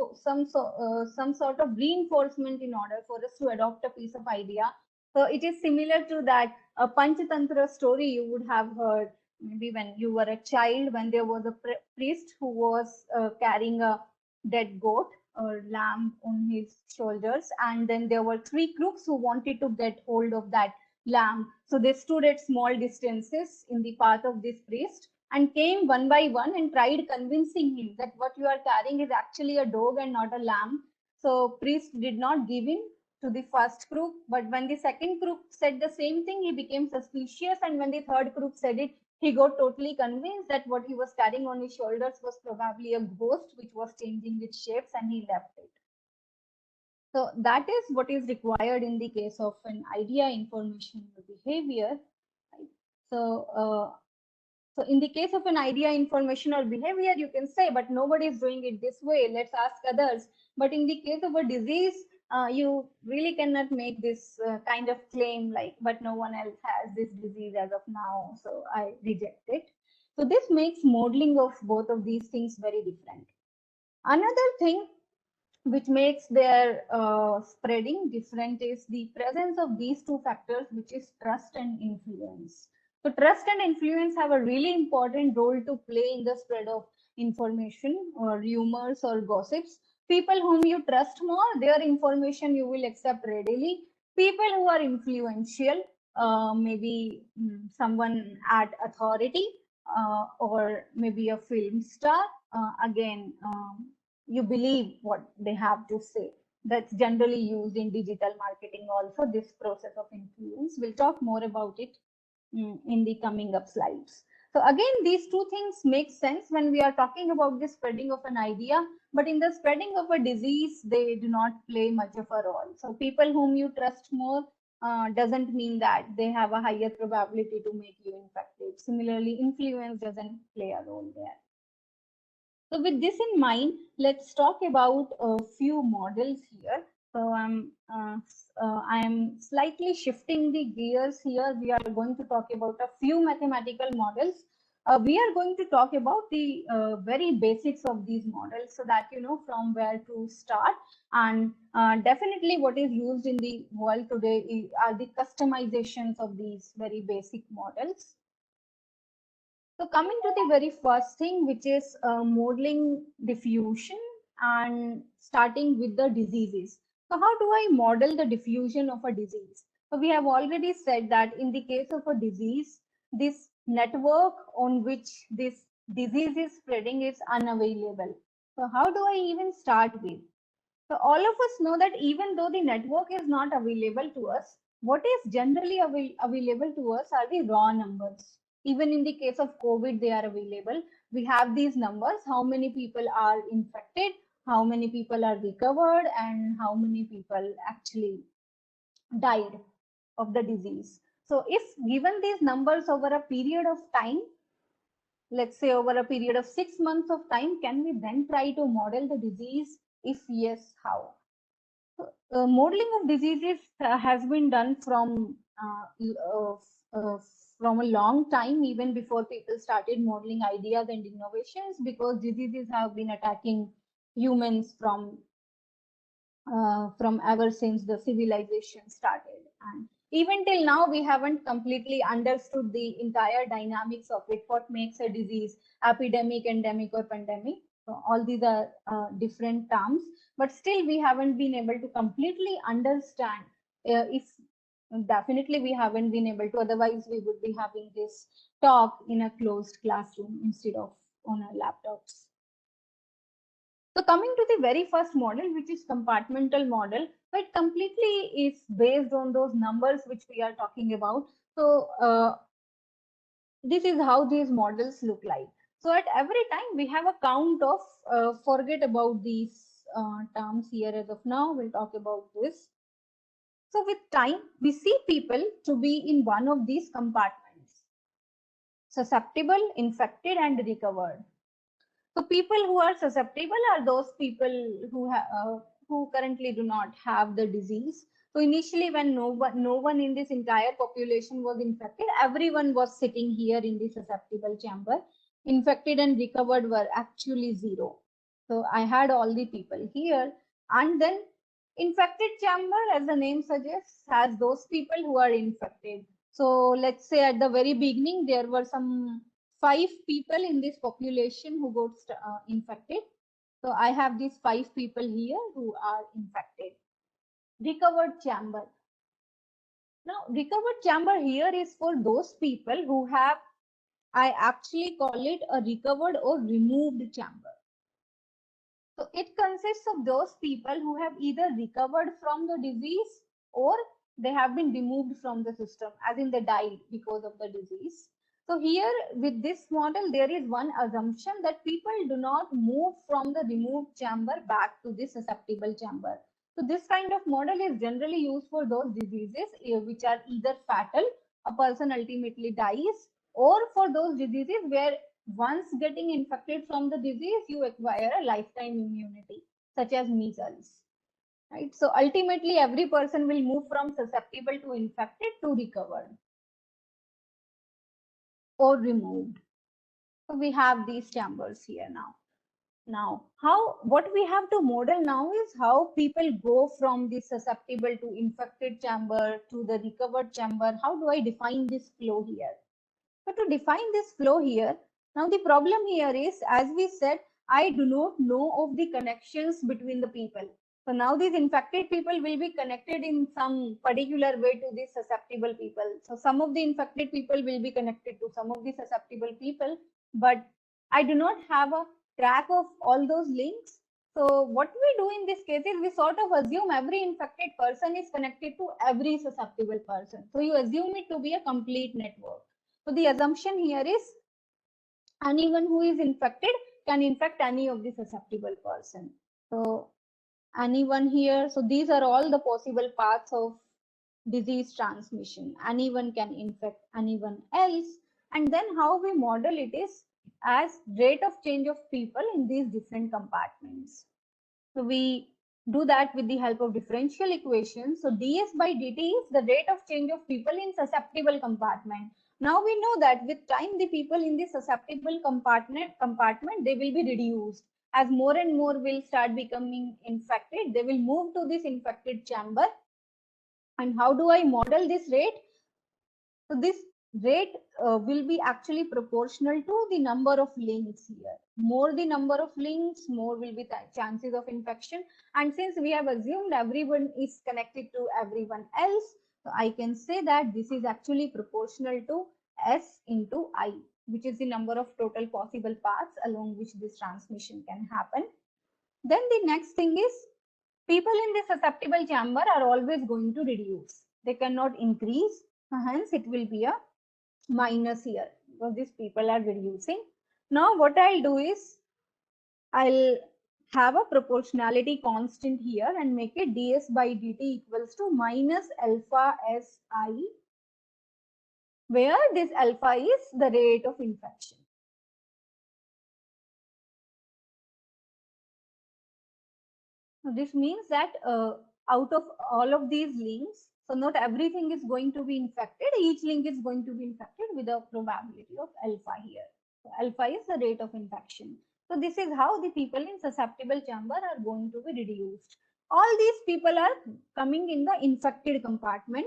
sort of reinforcement in order for us to adopt a piece of idea. So it is similar to that Panchatantra story you would have heard maybe when you were a child, when there was a priest who was carrying a dead goat or lamb on his shoulders, and then there were three crooks who wanted to get hold of that lamb. So they stood at small distances in the path of this priest and came one by one and tried convincing him that what you are carrying is actually a dog and not a lamb. So priest did not give in to the first crook, but when the second crook said the same thing, he became suspicious, and when the third crook said it, he got totally convinced that what he was carrying on his shoulders was probably a ghost which was changing its shapes, and he left it. So that is what is required in the case of an idea, information, or behavior. Right? So in the case of an idea, information, or behavior, you can say, but nobody is doing it this way. Let's ask others. But in the case of a disease, you really cannot make this kind of claim like, but no one else has this disease as of now, so I reject it. So this makes modeling of both of these things very different. Another thing which makes their spreading different is the presence of these two factors, which is trust and influence. So trust and influence have a really important role to play in the spread of information or rumors or gossips. People whom you trust more, their information you will accept readily. People who are influential, maybe someone at authority, or maybe a film star. Again, you believe what they have to say. That's generally used in digital marketing also, this process of influence. We'll talk more about it in the coming up slides. So again, these two things make sense when we are talking about the spreading of an idea, but in the spreading of a disease, they do not play much of a role. So people whom you trust more doesn't mean that they have a higher probability to make you infected. Similarly, influence doesn't play a role there. So with this in mind, let's talk about a few models here. So I am slightly shifting the gears here. We are going to talk about a few mathematical models. We are going to talk about the very basics of these models so that you know from where to start. And definitely what is used in the world today are the customizations of these very basic models. So coming to the very first thing, which is modeling diffusion and starting with the diseases. So how do I model the diffusion of a disease? So we have already said that in the case of a disease, this network on which this disease is spreading is unavailable. So how do I even start with? So all of us know that even though the network is not available to us, what is generally available to us are the raw numbers. Even in the case of COVID, they are available. We have these numbers, how many people are infected, how many people are recovered, and how many people actually died of the disease. So if given these numbers over a period of time, let's say over a period of 6 months of time, can we then try to model the disease? If yes, how? Modeling of diseases has been done from a long time, even before people started modeling ideas and innovations, because diseases have been attacking humans from ever since the civilization started. And even till now, we haven't completely understood the entire dynamics of it, what makes a disease epidemic, endemic, or pandemic. So all these are different terms, but still we haven't been able to completely understand if definitely we haven't been able to, otherwise we would be having this talk in a closed classroom instead of on our laptops. So coming to the very first model, which is compartmental model, it completely is based on those numbers which we are talking about. So this is how these models look like. So at every time we have a count of, forget about these terms here as of now, we'll talk about this. So with time, we see people to be in one of these compartments: susceptible, infected, and recovered. So people who are susceptible are those people who currently do not have the disease. So initially, when no one in this entire population was infected, everyone was sitting here in the susceptible chamber. Infected and recovered were actually zero. So I had all the people here, and then infected chamber, as the name suggests, has those people who are infected. So let's say at the very beginning, there were some 5 people in this population who got infected. So I have these 5 people here who are infected. Recovered chamber. Now, recovered chamber here is for those people who have, I actually call it a recovered or removed chamber. So it consists of those people who have either recovered from the disease or they have been removed from the system, as in they died because of the disease. So here with this model, there is one assumption that people do not move from the removed chamber back to the susceptible chamber. So this kind of model is generally used for those diseases which are either fatal, a person ultimately dies, or for those diseases where once getting infected from the disease, you acquire a lifetime immunity, such as measles. Right? So ultimately, every person will move from susceptible to infected to recovered or removed. So we have these chambers here now. Now, what we have to model now is how people go from the susceptible to infected chamber to the recovered chamber. How do I define this flow here? So to define this flow here, now the problem here is, as we said, I do not know of the connections between the people. So now these infected people will be connected in some particular way to these susceptible people. So some of the infected people will be connected to some of the susceptible people, but I do not have a track of all those links. So what we do in this case is we sort of assume every infected person is connected to every susceptible person. So you assume it to be a complete network. So the assumption here is anyone who is infected can infect any of the susceptible person. So anyone here, so these are all the possible paths of disease transmission. Anyone can infect anyone else. And then how we model it is as rate of change of people in these different compartments. So we do that with the help of differential equations. So ds by dt is the rate of change of people in susceptible compartment. Now we know that with time the people in the susceptible compartment they will be reduced. As more and more will start becoming infected, they will move to this infected chamber. And how do I model this rate? So this rate will be actually proportional to the number of links here. More the number of links, more will be the chances of infection. And since we have assumed everyone is connected to everyone else, so I can say that this is actually proportional to S into I, which is the number of total possible paths along which this transmission can happen. Then the next thing is people in the susceptible chamber are always going to reduce. They cannot increase. Hence, it will be a minus here because these people are reducing. Now, what I'll do is I'll have a proportionality constant here and make it ds by dt equals to minus alpha si, where this alpha is the rate of infection. So this means that out of all of these links, so not everything is going to be infected. Each link is going to be infected with a probability of alpha here. So alpha is the rate of infection. So this is how the people in susceptible chamber are going to be reduced. All these people are coming in the infected compartment.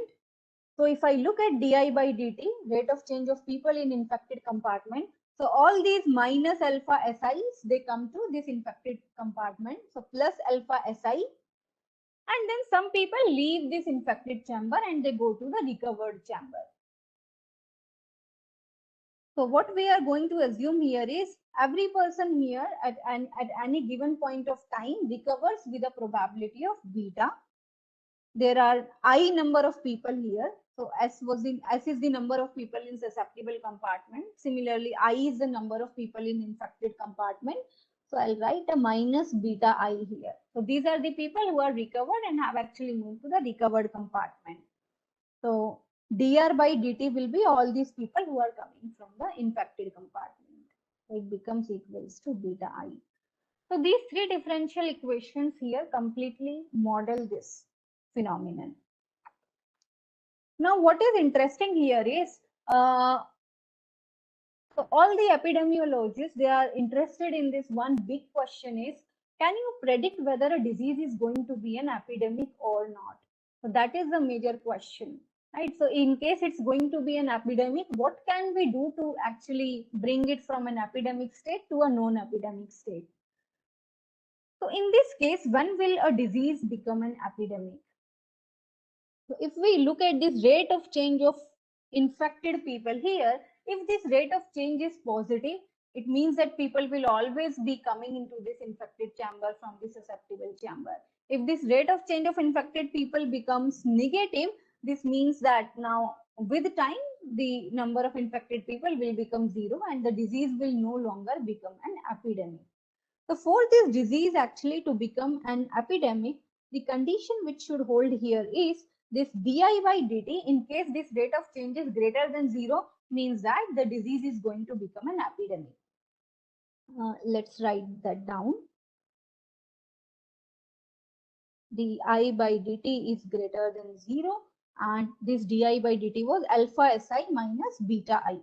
So if I look at di by dt, rate of change of people in infected compartment, so all these minus alpha SIs, they come to this infected compartment. So plus alpha SI. And then some people leave this infected chamber and they go to the recovered chamber. So what we are going to assume here is every person here at any given point of time recovers with a probability of beta. There are I number of people here. So S is the number of people in susceptible compartment. Similarly, I is the number of people in infected compartment. So I'll write a minus beta I here. So these are the people who are recovered and have actually moved to the recovered compartment. So dr by dt will be all these people who are coming from the infected compartment. So it becomes equals to beta I. So these three differential equations here completely model this phenomenon. Now, what is interesting here is, so all the epidemiologists, they are interested in this one big question is, can you predict whether a disease is going to be an epidemic or not? So that is the major question, right? So in case it's going to be an epidemic, what can we do to actually bring it from an epidemic state to a non-epidemic state? So in this case, when will a disease become an epidemic? So if we look at this rate of change of infected people here, if this rate of change is positive, it means that people will always be coming into this infected chamber from the susceptible chamber. If this rate of change of infected people becomes negative, this means that now with time, the number of infected people will become zero and the disease will no longer become an epidemic. So for this disease actually to become an epidemic, the condition which should hold here is this di by dt, in case this rate of change is greater than zero, means that the disease is going to become an epidemic. Let's write that down. Di by dt is greater than zero and this di by dt was alpha si minus beta I.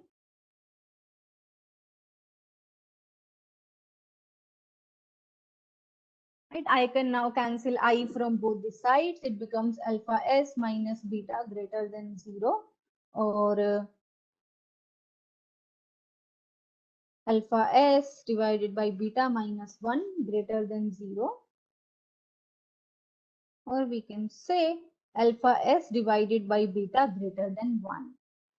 Right, I can now cancel I from both the sides. It becomes alpha s minus beta greater than 0, or alpha s divided by beta minus 1 greater than 0. or we can say alpha S divided by beta greater than 1.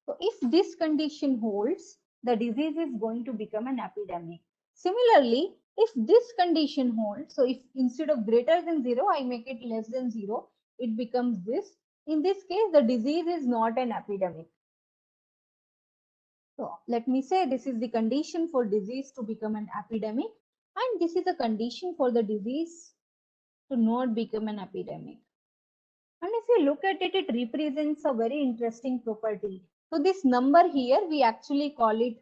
So if this condition holds, the disease is going to become an epidemic. Similarly, if this condition holds, so if instead of greater than 0, I make it less than 0, it becomes this. In this case, the disease is not an epidemic. So let me say this is the condition for disease to become an epidemic, and this is a condition for the disease to not become an epidemic. And if you look at it, it represents a very interesting property. So this number here, we actually call it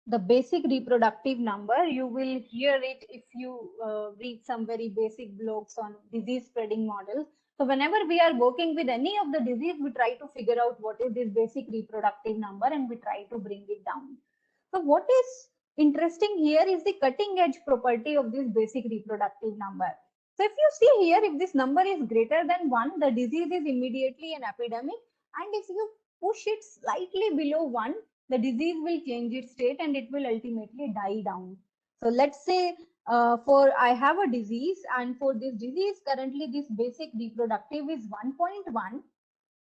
the basic reproductive number. You will hear it if you read some very basic blogs on disease spreading models. So whenever we are working with any of the disease, we try to figure out what is this basic reproductive number and we try to bring it down. So what is interesting here is the cutting edge property of this basic reproductive number. So if you see here, if this number is greater than 1, the disease is immediately an epidemic. And if you push it slightly below 1, the disease will change its state and it will ultimately die down. So let's say for I have a disease, and for this disease currently this basic reproductive is 1.1.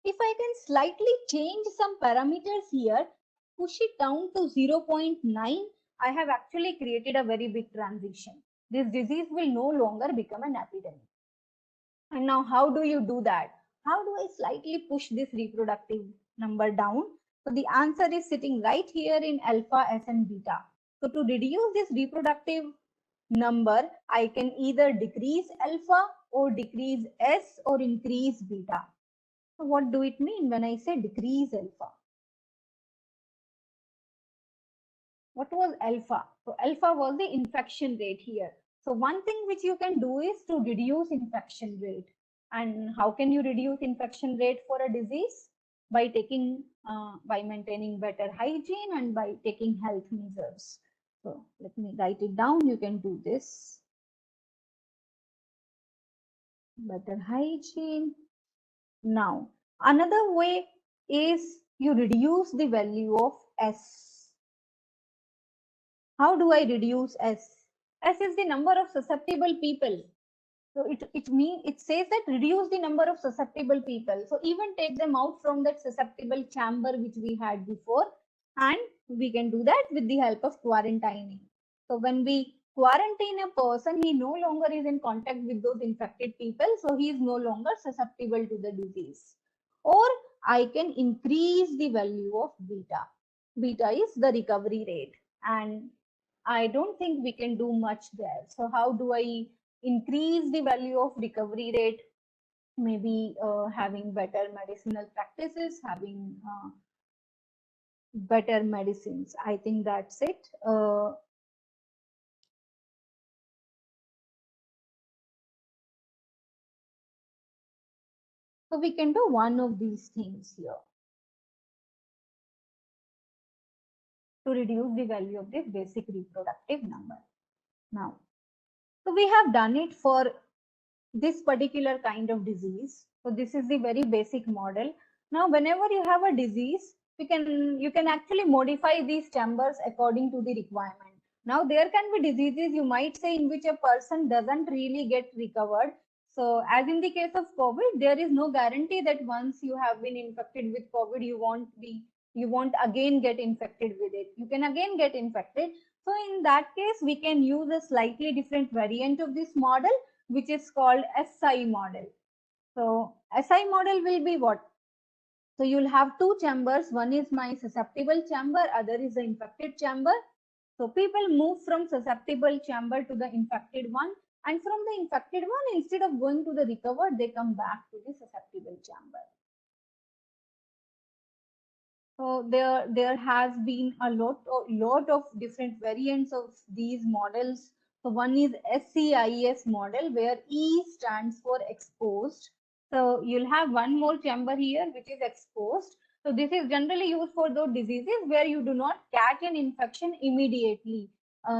If I can slightly change some parameters here, push it down to 0.9, I have actually created a very big transition. This disease will no longer become an epidemic. And now how do you do that? How do I slightly push this reproductive number down? So the answer is sitting right here in alpha, S and beta. So to reduce this reproductive number, I can either decrease alpha or decrease S or increase beta. So what do it mean when I say decrease alpha? What was alpha? So alpha was the infection rate here. So one thing which you can do is to reduce infection rate. And how can you reduce infection rate for a disease? By by maintaining better hygiene and by taking health measures. So let me write it down. You can do this. Better hygiene. Now, another way is you reduce the value of S. How do I reduce S? S is the number of susceptible people. So it says that reduce the number of susceptible people. So even take them out from that susceptible chamber which we had before, and we can do that with the help of quarantining. So when we quarantine a person, he no longer is in contact with those infected people, so he is no longer susceptible to the disease. Or I can increase the value of beta. Beta is the recovery rate, and I don't think we can do much there. So how do I increase the value of recovery rate? Maybe having better medicinal practices, having better medicines. I think that's it. So we can do one of these things here to reduce the value of this basic reproductive number. Now, so we have done it for this particular kind of disease. So this is the very basic model. Now, whenever you have a disease, you can actually modify these chambers according to the requirement. Now, there can be diseases you might say in which a person doesn't really get recovered. So as in the case of COVID, there is no guarantee that once you have been infected with COVID, you won't again get infected with it. You can again get infected. So in that case, we can use a slightly different variant of this model, which is called SI model. So SI model will be what? So you'll have two chambers. One is my susceptible chamber, other is the infected chamber. So people move from susceptible chamber to the infected one, and from the infected one, instead of going to the recovered, they come back to the susceptible chamber. So there has been a lot of different variants of these models. So one is SCIS model, where E stands for exposed. So you'll have one more chamber here, which is exposed. So this is generally used for those diseases where you do not catch an infection immediately.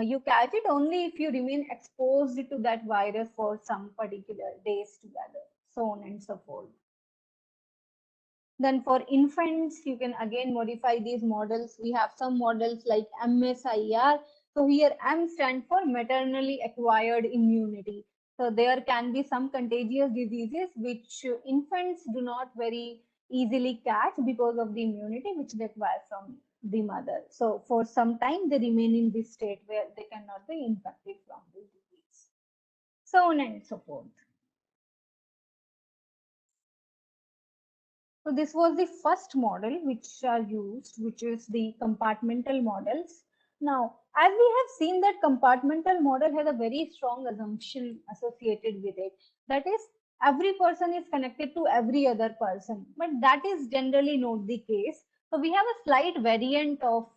You catch it only if you remain exposed to that virus for some particular days together, so on and so forth. Then for infants, you can again modify these models. We have some models like MSIR. So here M stands for maternally acquired immunity. So there can be some contagious diseases which infants do not very easily catch because of the immunity which they acquire from the mother. So for some time they remain in this state where they cannot be infected from the disease. So on and so forth. So this was the first model which are used, which is the compartmental models. Now, as we have seen that compartmental model has a very strong assumption associated with it. That is, every person is connected to every other person, but that is generally not the case. So we have a slight variant of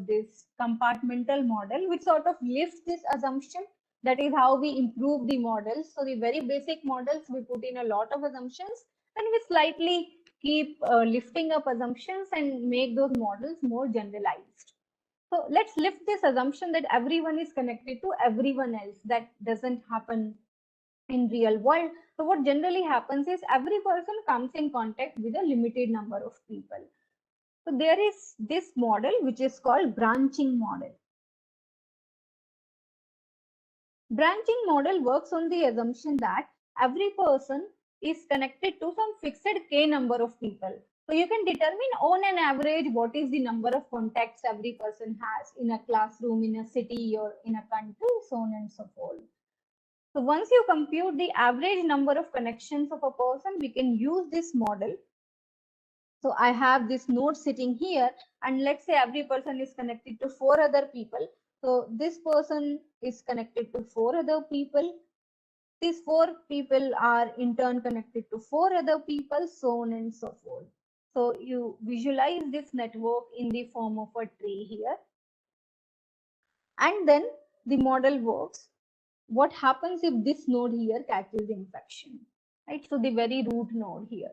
this compartmental model, which sort of lifts this assumption. That is how we improve the models. So the very basic models, we put in a lot of assumptions, then we slightly keep lifting up assumptions and make those models more generalized. So let's lift this assumption that everyone is connected to everyone else. That doesn't happen in real world. So what generally happens is every person comes in contact with a limited number of people. So there is this model which is called branching model. Branching model works on the assumption that every person is connected to some fixed k number of people. So you can determine on an average what is the number of contacts every person has in a classroom, in a city, or in a country, so on and so forth. So once you compute the average number of connections of a person, we can use this model. So I have this node sitting here, and let's say every person is connected to 4 other people. So this person is connected to 4 other people. These 4 people are in turn connected to 4 other people, so on and so forth. So you visualize this network in the form of a tree here. And then the model works. What happens if this node here catches infection, right? So the very root node here.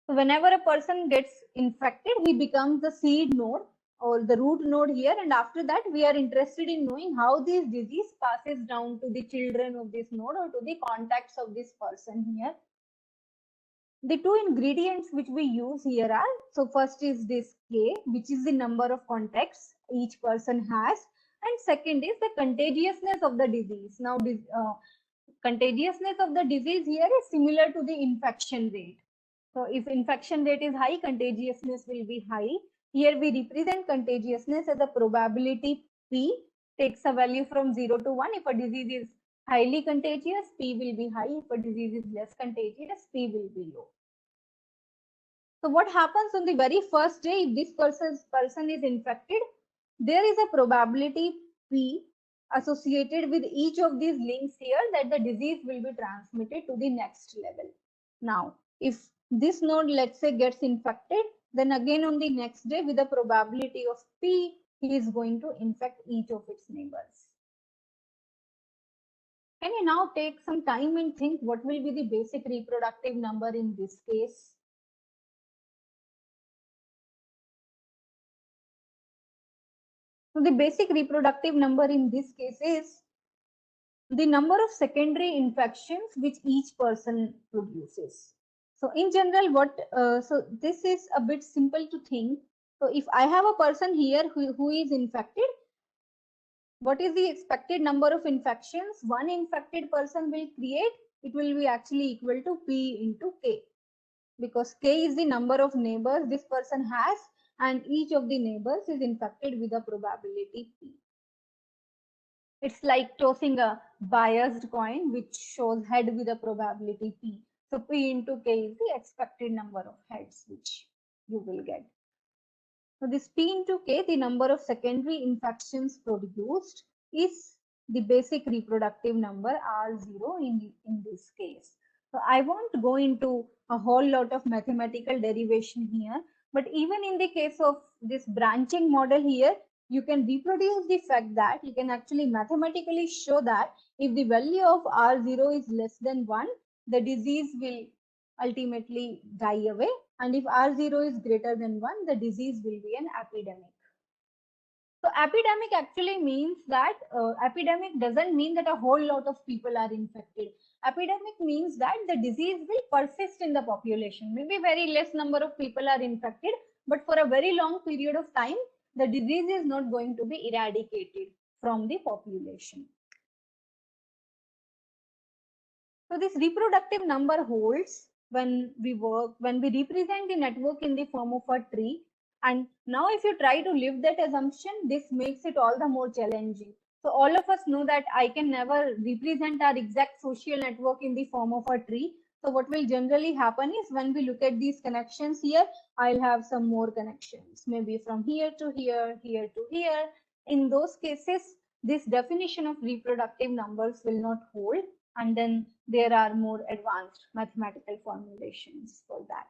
So whenever a person gets infected, he becomes the seed node or the root node here. And after that, we are interested in knowing how this disease passes down to the children of this node or to the contacts of this person here. The two ingredients which we use here are, so first is this K, which is the number of contacts each person has. And second is the contagiousness of the disease. Now, contagiousness of the disease here is similar to the infection rate. So if infection rate is high, contagiousness will be high. Here we represent contagiousness as a probability P, takes a value from 0 to 1. If a disease is highly contagious, P will be high. If a disease is less contagious, P will be low. So what happens on the very first day, if this person is infected, there is a probability P associated with each of these links here that the disease will be transmitted to the next level. Now, if this node, let's say, gets infected, then again on the next day with a probability of P, he is going to infect each of its neighbors. Can you now take some time and think what will be the basic reproductive number in this case? So the basic reproductive number in this case is the number of secondary infections which each person produces. So in general, so this is a bit simple to think. So if I have a person here who is infected, what is the expected number of infections one infected person will create? It will be actually equal to P into K, because K is the number of neighbors this person has, and each of the neighbors is infected with a probability P. It's like tossing a biased coin which shows head with a probability P. So P into K is the expected number of heads which you will get. So this P into K, the number of secondary infections produced, is the basic reproductive number R0 in this case. So I won't go into a whole lot of mathematical derivation here, but even in the case of this branching model here, you can reproduce the fact that you can actually mathematically show that if the value of R0 is less than 1, the disease will ultimately die away. And if R0 is greater than 1, the disease will be an epidemic. So epidemic actually means that epidemic doesn't mean that a whole lot of people are infected. Epidemic means that the disease will persist in the population. Maybe very less number of people are infected, but for a very long period of time, the disease is not going to be eradicated from the population. So this reproductive number holds when we represent the network in the form of a tree. And now if you try to live that assumption, this makes it all the more challenging. So all of us know that I can never represent our exact social network in the form of a tree. So what will generally happen is when we look at these connections here, I'll have some more connections, maybe from here to here, here to here. In those cases, this definition of reproductive numbers will not hold, and then there are more advanced mathematical formulations for that.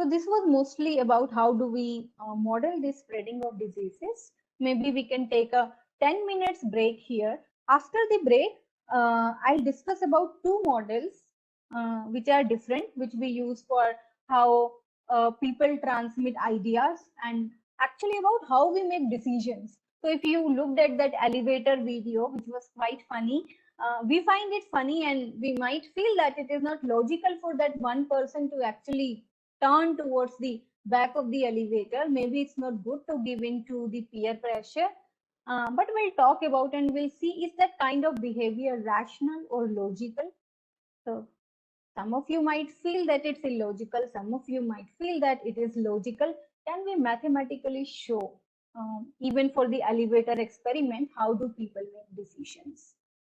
So this was mostly about how do we model the spreading of diseases. Maybe we can take a 10 minutes break here. After the break, I'll discuss about two models which are different, which we use for how people transmit ideas, and actually about how we make decisions. So if you looked at that elevator video, which was quite funny, we find it funny and we might feel that it is not logical for that one person to actually turn towards the back of the elevator. Maybe it's not good to give in to the peer pressure, but we'll talk about and we'll see, is that kind of behavior rational or logical? So some of you might feel that it's illogical, some of you might feel that it is logical. Can we mathematically show, even for the elevator experiment, how do people make decisions?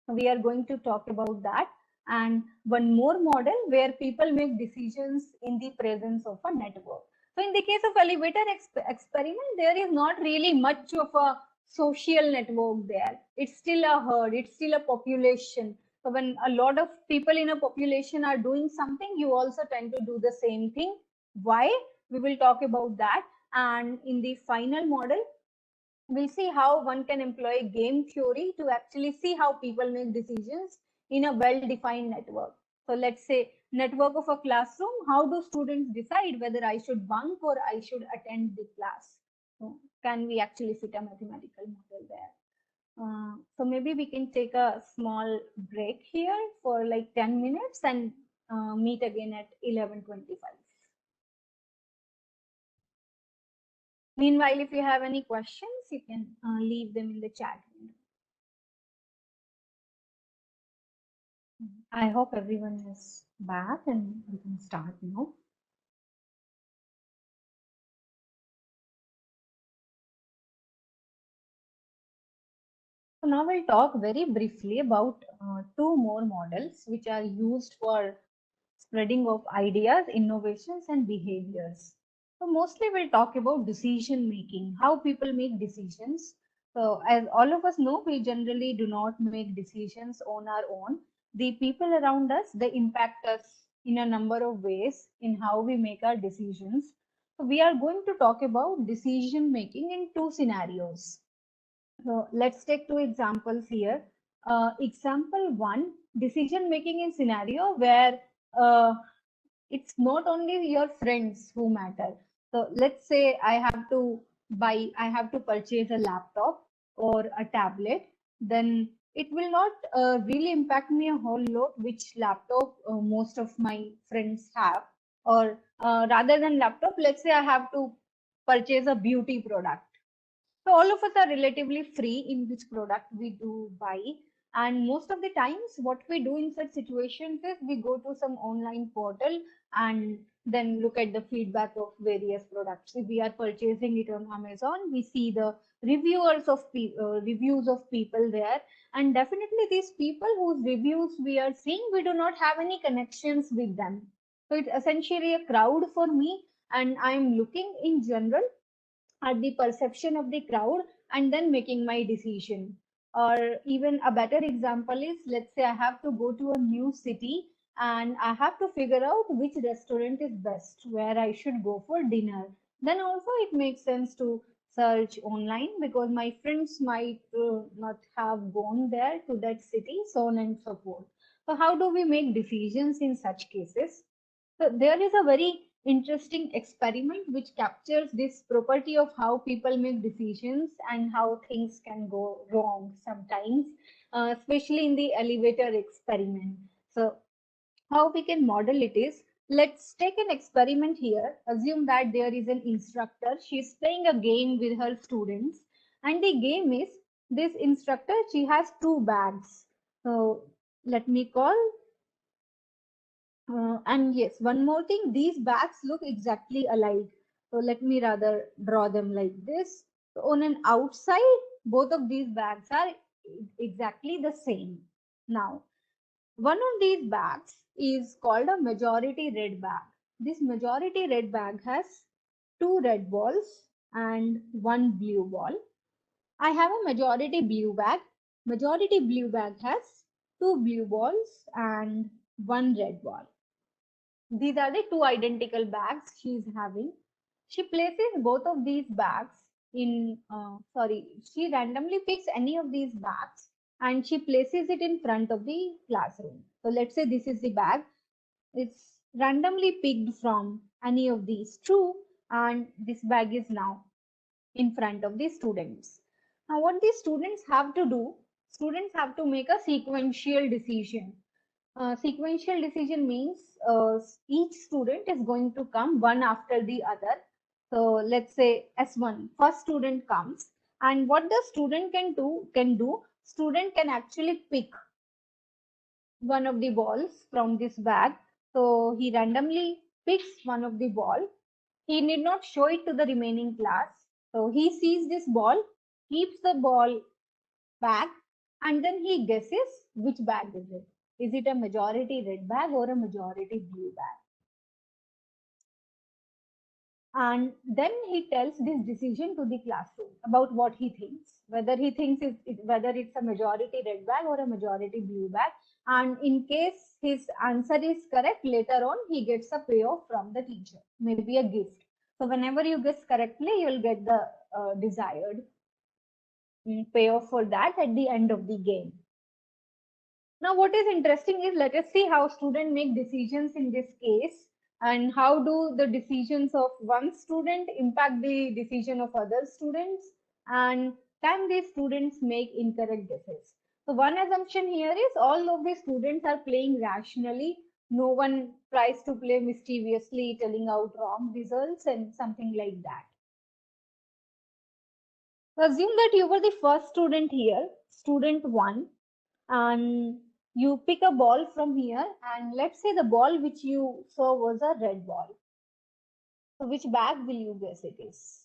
We are going to talk about that. And one more model where people make decisions in the presence of a network. So in the case of elevator experiment, there is not really much of a social network there. It's still a herd, it's still a population. So when a lot of people in a population are doing something, you also tend to do the same thing. Why? We will talk about that. And in the final model, we'll see how one can employ game theory to actually see how people make decisions in a well-defined network. So let's say network of a classroom, how do students decide whether I should bunk or I should attend the class? So can we actually fit a mathematical model there? So maybe we can take a small break here for like 10 minutes and meet again at 11:25. Meanwhile, if you have any questions, you can leave them in the chat window. I hope everyone is back and we can start now. So now we'll talk very briefly about two more models which are used for spreading of ideas, innovations, and behaviors. So mostly we'll talk about decision making, how people make decisions. So as all of us know, we generally do not make decisions on our own. The people around us, they impact us in a number of ways in how we make our decisions. So we are going to talk about decision making in two scenarios. So let's take two examples here. Example one, decision making in scenario where it's not only your friends who matter. So let's say I have to purchase a laptop or a tablet, then it will not really impact me a whole lot which laptop most of my friends have. Or rather than laptop, let's say I have to purchase a beauty product. So all of us are relatively free in which product we do buy. And most of the times what we do in such situations is we go to some online portal and then look at the feedback of various products. If we are purchasing it on Amazon, we see the reviews of people there. And definitely these people whose reviews we are seeing, we do not have any connections with them. So it's essentially a crowd for me, and I'm looking in general at the perception of the crowd and then making my decision. Or even a better example is, let's say I have to go to a new city and I have to figure out which restaurant is best, where I should go for dinner. Then also it makes sense to search online because my friends might not have gone there to that city, so on and so forth. So how do we make decisions in such cases? So there is a very interesting experiment which captures this property of how people make decisions and how things can go wrong sometimes, especially in the elevator experiment. So how we can model it is, let's take an experiment here. Assume that there is an instructor. She's playing a game with her students, and the game is, this instructor, she has two bags. So let me call. And yes, one more thing, these bags look exactly alike. So let me rather draw them like this. So on an outside, both of these bags are exactly the same. Now, one of these bags is called a majority red bag. This majority red bag has two red balls and one blue ball. I have a majority blue bag. Majority blue bag has two blue balls and one red ball. These are the two identical bags she is having. She places both of these bags in, she randomly picks any of these bags and she places it in front of the classroom. So let's say this is the bag. It's randomly picked from any of these two, and this bag is now in front of the students. Now, what the students have to do, students have to make a sequential decision. Sequential decision means each student is going to come one after the other. So let's say S1, first student comes, and what the student can do, student can actually pick one of the balls from this bag. So he randomly picks one of the ball. He need not show it to the remaining class. So he sees this ball, keeps the ball back, and then he guesses which bag is it. Is it a majority red bag or a majority blue bag? And then he tells this decision to the classroom about what he thinks, whether he thinks whether it's a majority red bag or a majority blue bag. And in case his answer is correct, later on he gets a payoff from the teacher, maybe a gift. So whenever you guess correctly, you'll get the desired payoff for that at the end of the game. Now, what is interesting is, let us see how students make decisions in this case, and how do the decisions of one student impact the decision of other students, and can these students make incorrect guesses. So one assumption here is all of the students are playing rationally. No one tries to play mischievously, telling out wrong results and something like that. So assume that you were the first student here, student 1, and you pick a ball from here, and let's say the ball which you saw was a red ball. So which bag will you guess it is?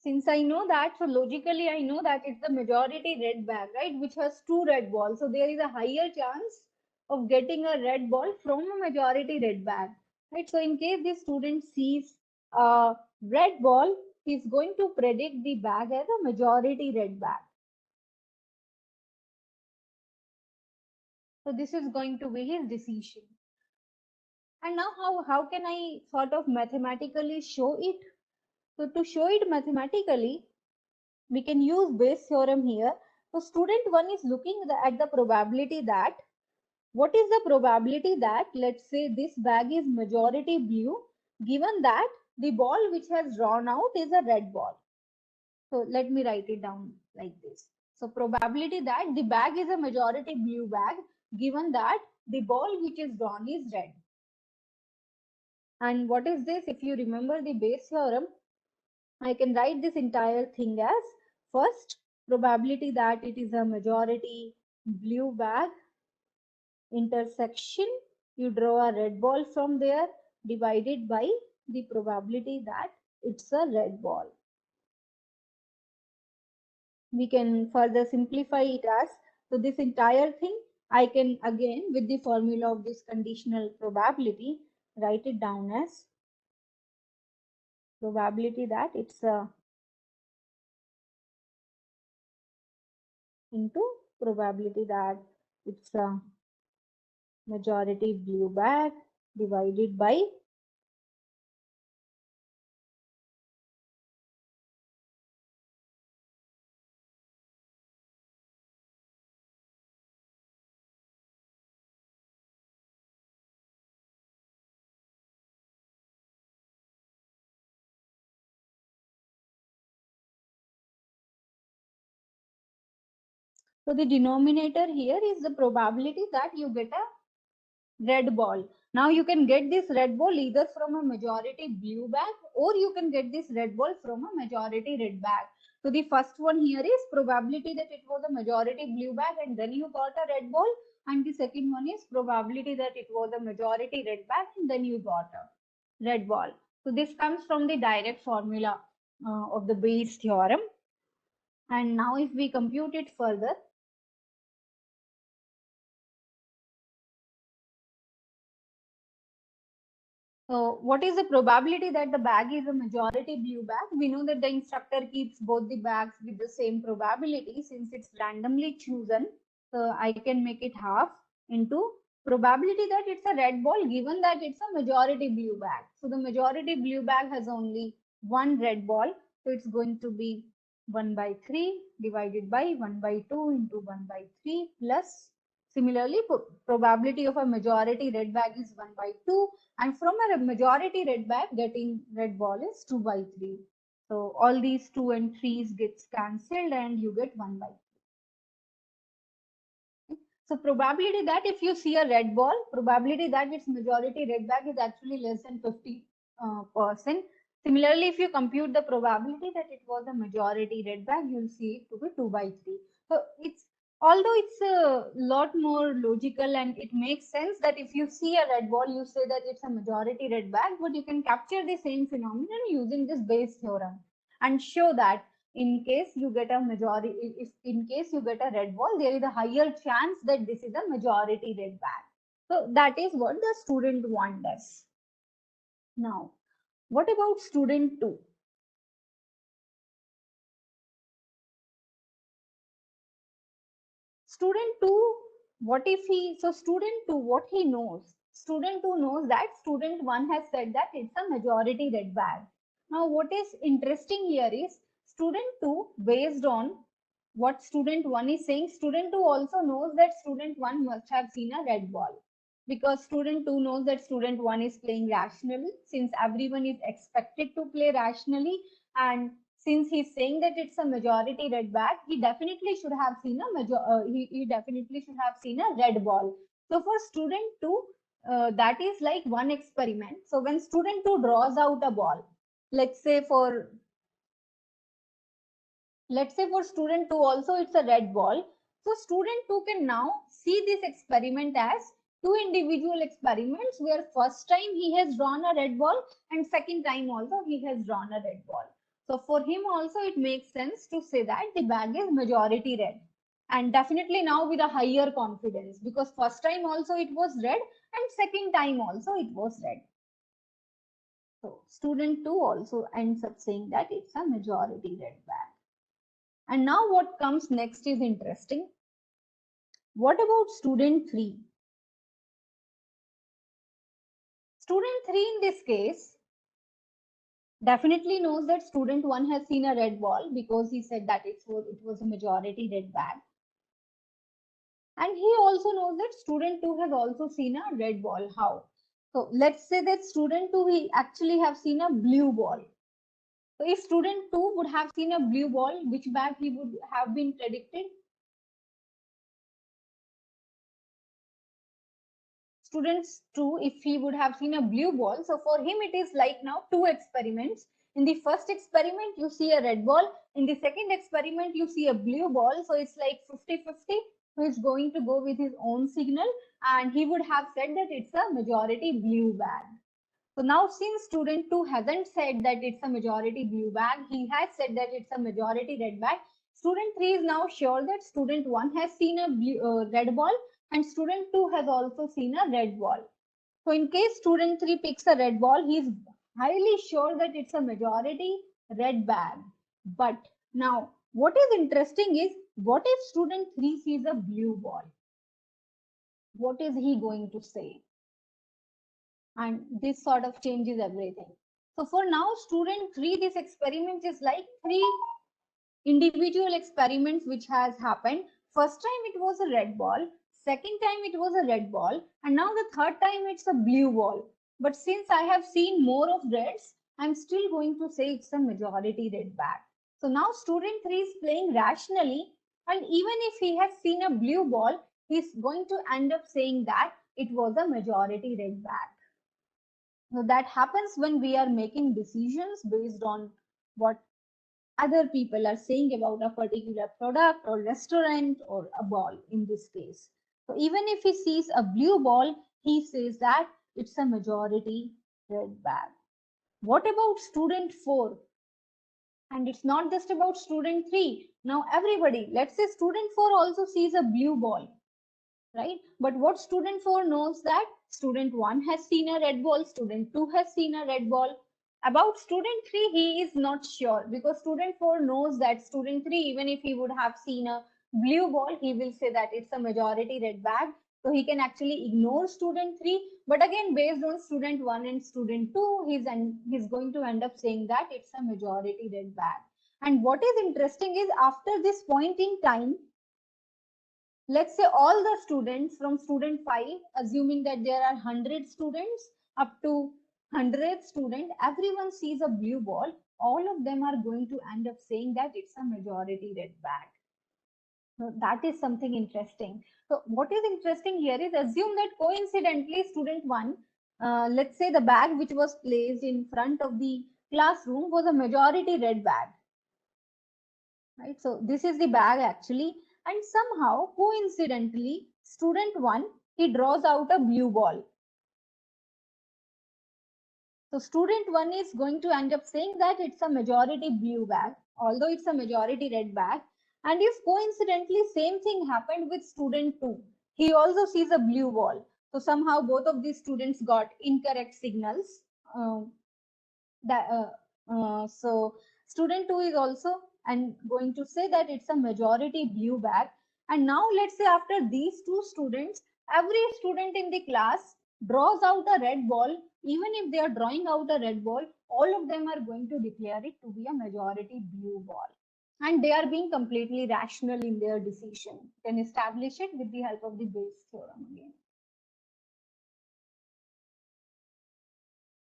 Since I know that, so logically I know that it's the majority red bag, right, which has two red balls. So there is a higher chance of getting a red ball from a majority red bag, right? So in case the student sees a red ball, he's going to predict the bag as a majority red bag. So this is going to be his decision. And now how can I sort of mathematically show it? So to show it mathematically, we can use Bayes' theorem here. So student 1 is looking at the probability that, what is the probability that, let's say this bag is majority blue, given that the ball which has drawn out is a red ball. So let me write it down like this. So probability that the bag is a majority blue bag, given that the ball which is drawn is red. And what is this? If you remember the Bayes theorem, I can write this entire thing as, first, probability that it is a majority blue bag, intersection, you draw a red ball from there, divided by the probability that it's a red ball. We can further simplify it as, so this entire thing, I can again, with the formula of this conditional probability, write it down as probability that it's a into probability that it's a majority blue bag divided by so the denominator here is the probability that you get a red ball. Now you can get this red ball either from a majority blue bag or you can get this red ball from a majority red bag. So the first one here is probability that it was a majority blue bag and then you got a red ball. And the second one is probability that it was a majority red bag and then you got a red ball. So this comes from the direct formula of the Bayes theorem. And now if we compute it further, so what is the probability that the bag is a majority blue bag? We know that the instructor keeps both the bags with the same probability since it's randomly chosen. So I can make it half into probability that it's a red ball given that it's a majority blue bag. So the majority blue bag has only one red ball. So it's going to be 1 by 3 divided by 1 by 2 into 1 by 3 plus similarly probability of a majority red bag is 1 by 2 and from a majority red bag getting red ball is 2 by 3. So all these 2 and 3's gets cancelled and you get 1 by 3. So probability that if you see a red ball, probability that its majority red bag is actually less than 50%. Similarly, if you compute the probability that it was a majority red bag, you'll see it to be 2 by 3. So although it's a lot more logical and it makes sense that if you see a red ball, you say that it's a majority red bag, but you can capture the same phenomenon using this Bayes theorem and show that in case you get a majority, if in case you get a red ball, there is a higher chance that this is a majority red bag. So that is what the student 1 does. Now, what about student 2? Student 2, what if he, so student 2, what he knows? Student 2 knows that student 1 has said that it's a majority red bag. Now, what is interesting here is student 2, based on what student 1 is saying, student 2 also knows that student 1 must have seen a red ball. Because student 2 knows that student 1 is playing rationally, since everyone is expected to play rationally, and since he's saying that it's a majority red bag, he definitely should have seen a he definitely should have seen a red ball. So for student 2, that is like one experiment. So when student 2 draws out a ball, let's say for student 2 also it's a red ball. So student 2 can now see this experiment as two individual experiments where first time he has drawn a red ball and second time also he has drawn a red ball. So for him also it makes sense to say that the bag is majority red. And definitely now with a higher confidence because first time also it was red and second time also it was red. So student 2 also ends up saying that it's a majority red bag. And now what comes next is interesting. What about student 3? Student 3 in this case definitely knows that student 1 has seen a red ball because he said that it was a majority red bag. And he also knows that student 2 has also seen a red ball. How? So let's say that student 2 he actually have seen a blue ball. So if student 2 would have seen a blue ball, which bag he would have been predicted? Students 2, if he would have seen a blue ball, so for him it is like now two experiments. In the first experiment, you see a red ball. In the second experiment, you see a blue ball. So it's like 50-50. So he's going to go with his own signal and he would have said that it's a majority blue bag. So now since student 2 hasn't said that it's a majority blue bag, he has said that it's a majority red bag. Student 3 is now sure that student 1 has seen a red ball and student 2 has also seen a red ball. So in case student 3 picks a red ball, he is highly sure that it's a majority red bag. But now what is interesting is what if student 3 sees a blue ball? What is he going to say? And this sort of changes everything. So for now, student 3, this experiment is like 3 individual experiments which has happened. First time it was a red ball, second time it was a red ball, and now the third time it's a blue ball. But since I have seen more of reds, I'm still going to say it's a majority red bag. So now student 3 is playing rationally, and even if he has seen a blue ball, he's going to end up saying that it was a majority red bag. So that happens when we are making decisions based on what other people are saying about a particular product or restaurant or a ball in this case. So even if he sees a blue ball, he says that it's a majority red bag. What about student 4? And it's not just about student 3. Now everybody, let's say student 4 also sees a blue ball, right? But what student 4 knows that student 1 has seen a red ball, student 2 has seen a red ball. About student 3, he is not sure because student 4 knows that student 3, even if he would have seen a blue ball, he will say that it's a majority red bag. So he can actually ignore student 3. But again, based on student 1 and student 2, he's going to end up saying that it's a majority red bag. And what is interesting is after this point in time, let's say all the students from student 5, assuming that there are 100 students up to 100th student, everyone sees a blue ball. All of them are going to end up saying that it's a majority red bag. So that is something interesting. So what is interesting here is assume that coincidentally student 1, let's say the bag which was placed in front of the classroom was a majority red bag. Right? So this is the bag actually, and somehow coincidentally student 1, he draws out a blue ball. So student 1 is going to end up saying that it's a majority blue bag, although it's a majority red bag. And if coincidentally same thing happened with student 2, he also sees a blue ball. So somehow both of these students got incorrect signals. So student 2 is also and going to say that it's a majority blue bag. And now let's say after these two students, every student in the class draws out a red ball. Even if they are drawing out a red ball, all of them are going to declare it to be a majority blue ball. And they are being completely rational in their decision. You can establish it with the help of the Bayes theorem again.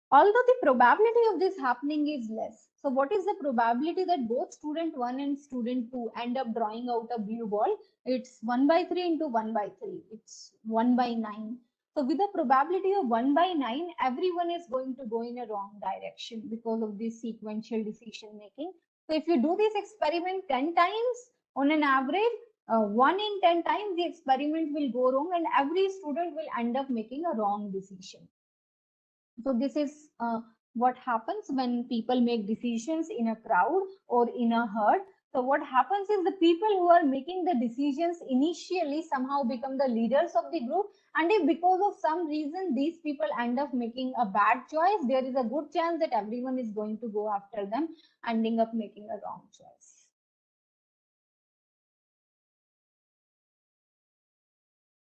Although the probability of this happening is less. So what is the probability that both student 1 and student 2 end up drawing out a blue ball? It's 1 by 3 into 1 by 3. It's 1 by 9. So with a probability of 1 by 9, everyone is going to go in a wrong direction because of this sequential decision making. So if you do this experiment 10 times, on an average, 1 in 10 times, the experiment will go wrong and every student will end up making a wrong decision. So this is what happens when people make decisions in a crowd or in a herd. So what happens is the people who are making the decisions initially somehow become the leaders of the group. And if because of some reason these people end up making a bad choice, there is a good chance that everyone is going to go after them, ending up making a wrong choice.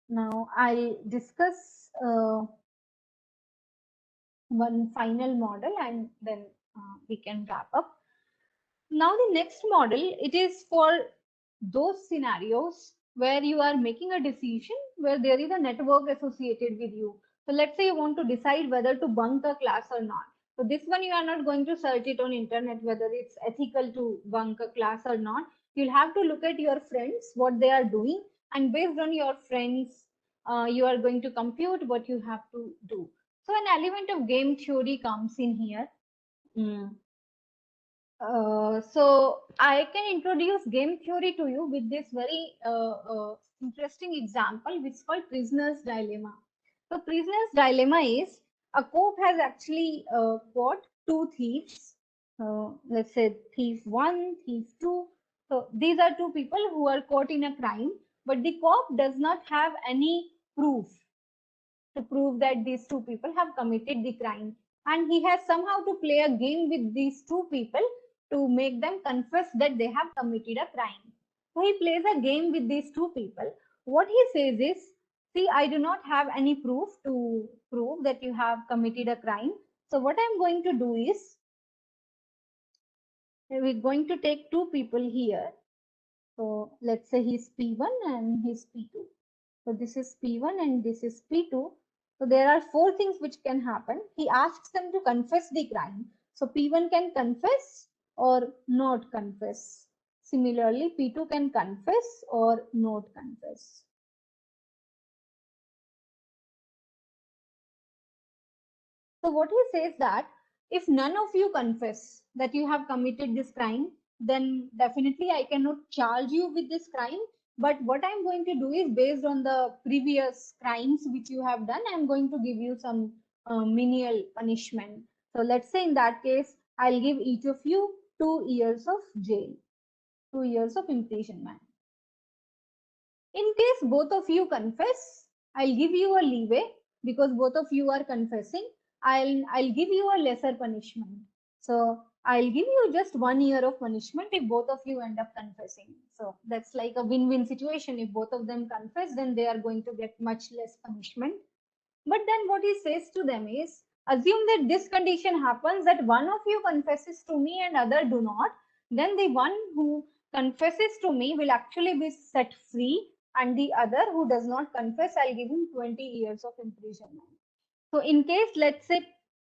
Now I'll discuss one final model and then we can wrap up. Now the next model, it is for those scenarios where you are making a decision where there is a network associated with you. So let's say you want to decide whether to bunk a class or not. So this one you are not going to search it on internet whether it's ethical to bunk a class or not. You'll have to look at your friends, what they are doing, and based on your friends, you are going to compute what you have to do. So an element of game theory comes in here. So I can introduce game theory to you with this very interesting example, which is called prisoner's dilemma. So prisoner's dilemma is a cop has actually caught two thieves. Let's say thief 1, thief 2. So these are two people who are caught in a crime, but the cop does not have any proof to prove that these two people have committed the crime. And he has somehow to play a game with these two people to make them confess that they have committed a crime. So he plays a game with these two people. What he says is, see, I do not have any proof to prove that you have committed a crime. So what I'm going to do is, we're going to take two people here. So let's say he's P1 and he's P2. So this is P1 and this is P2. So there are four things which can happen. He asks them to confess the crime. So P1 can confess or not confess. Similarly, P2 can confess or not confess. So what he says that if none of you confess that you have committed this crime, then definitely I cannot charge you with this crime. But what I'm going to do is, based on the previous crimes which you have done, I'm going to give you some menial punishment. So let's say in that case, I'll give each of you 2 years of jail, 2 years of imprisonment. In case both of you confess, I'll give you a leeway because both of you are confessing. I'll give you a lesser punishment. So I'll give you just 1 year of punishment if both of you end up confessing. So that's like a win-win situation. If both of them confess, then they are going to get much less punishment. But then what he says to them is, assume that this condition happens, that one of you confesses to me and other do not, then the one who confesses to me will actually be set free, and the other who does not confess, I'll give him 20 years of imprisonment. So in case, let's say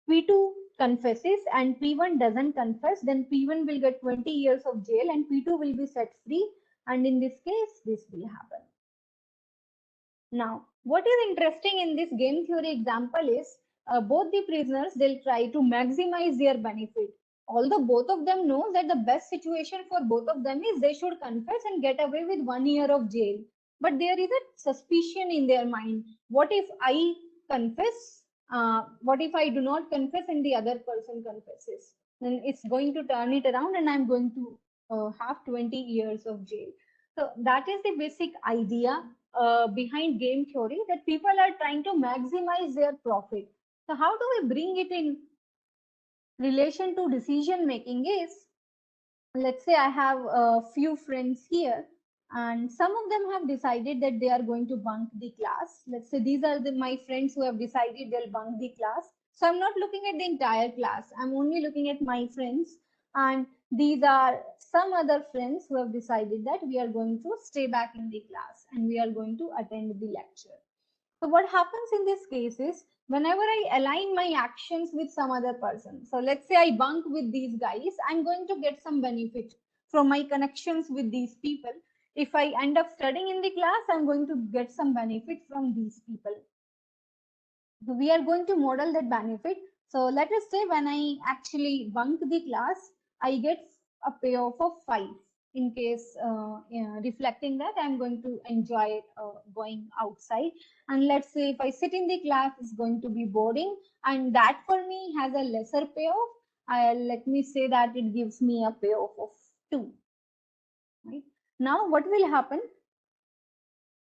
P2 confesses and P1 doesn't confess, then P1 will get 20 years of jail and P2 will be set free. And in this case, this will happen. Now, what is interesting in this game theory example is both the prisoners, they'll try to maximize their benefit. Although both of them know that the best situation for both of them is they should confess and get away with 1 year of jail. But there is a suspicion in their mind. What if I confess? What if I do not confess and the other person confesses? Then it's going to turn it around and I'm going to have 20 years of jail. So that is the basic idea behind game theory, that people are trying to maximize their profit. So how do we bring it in relation to decision making is, let's say I have a few friends here and some of them have decided that they are going to bunk the class. Let's say these are my friends who have decided they'll bunk the class. So I'm not looking at the entire class. I'm only looking at my friends, and these are some other friends who have decided that we are going to stay back in the class and we are going to attend the lecture. So what happens in this case is, whenever I align my actions with some other person, so let's say I bunk with these guys, I'm going to get some benefit from my connections with these people. If I end up studying in the class, I'm going to get some benefit from these people. So we are going to model that benefit. So let us say when I actually bunk the class, I get a payoff of 5. In case reflecting that I'm going to enjoy going outside. And let's say if I sit in the class, it's going to be boring, and that for me has a lesser payoff. Let me say that it gives me a payoff of 2. Right? Now what will happen?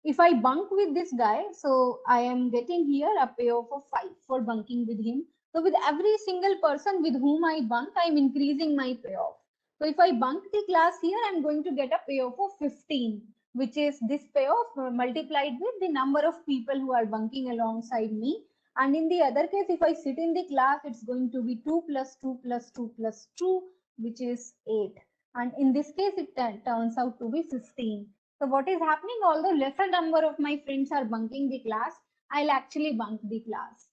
If I bunk with this guy, so I am getting here a payoff of 5 for bunking with him. So with every single person with whom I bunk, I'm increasing my payoff. So if I bunk the class here, I'm going to get a payoff of 15, which is this payoff multiplied with the number of people who are bunking alongside me. And in the other case, if I sit in the class, it's going to be 2 plus 2 plus 2 plus 2, which is 8. And in this case, it turns out to be 15. So what is happening, although lesser number of my friends are bunking the class, I'll actually bunk the class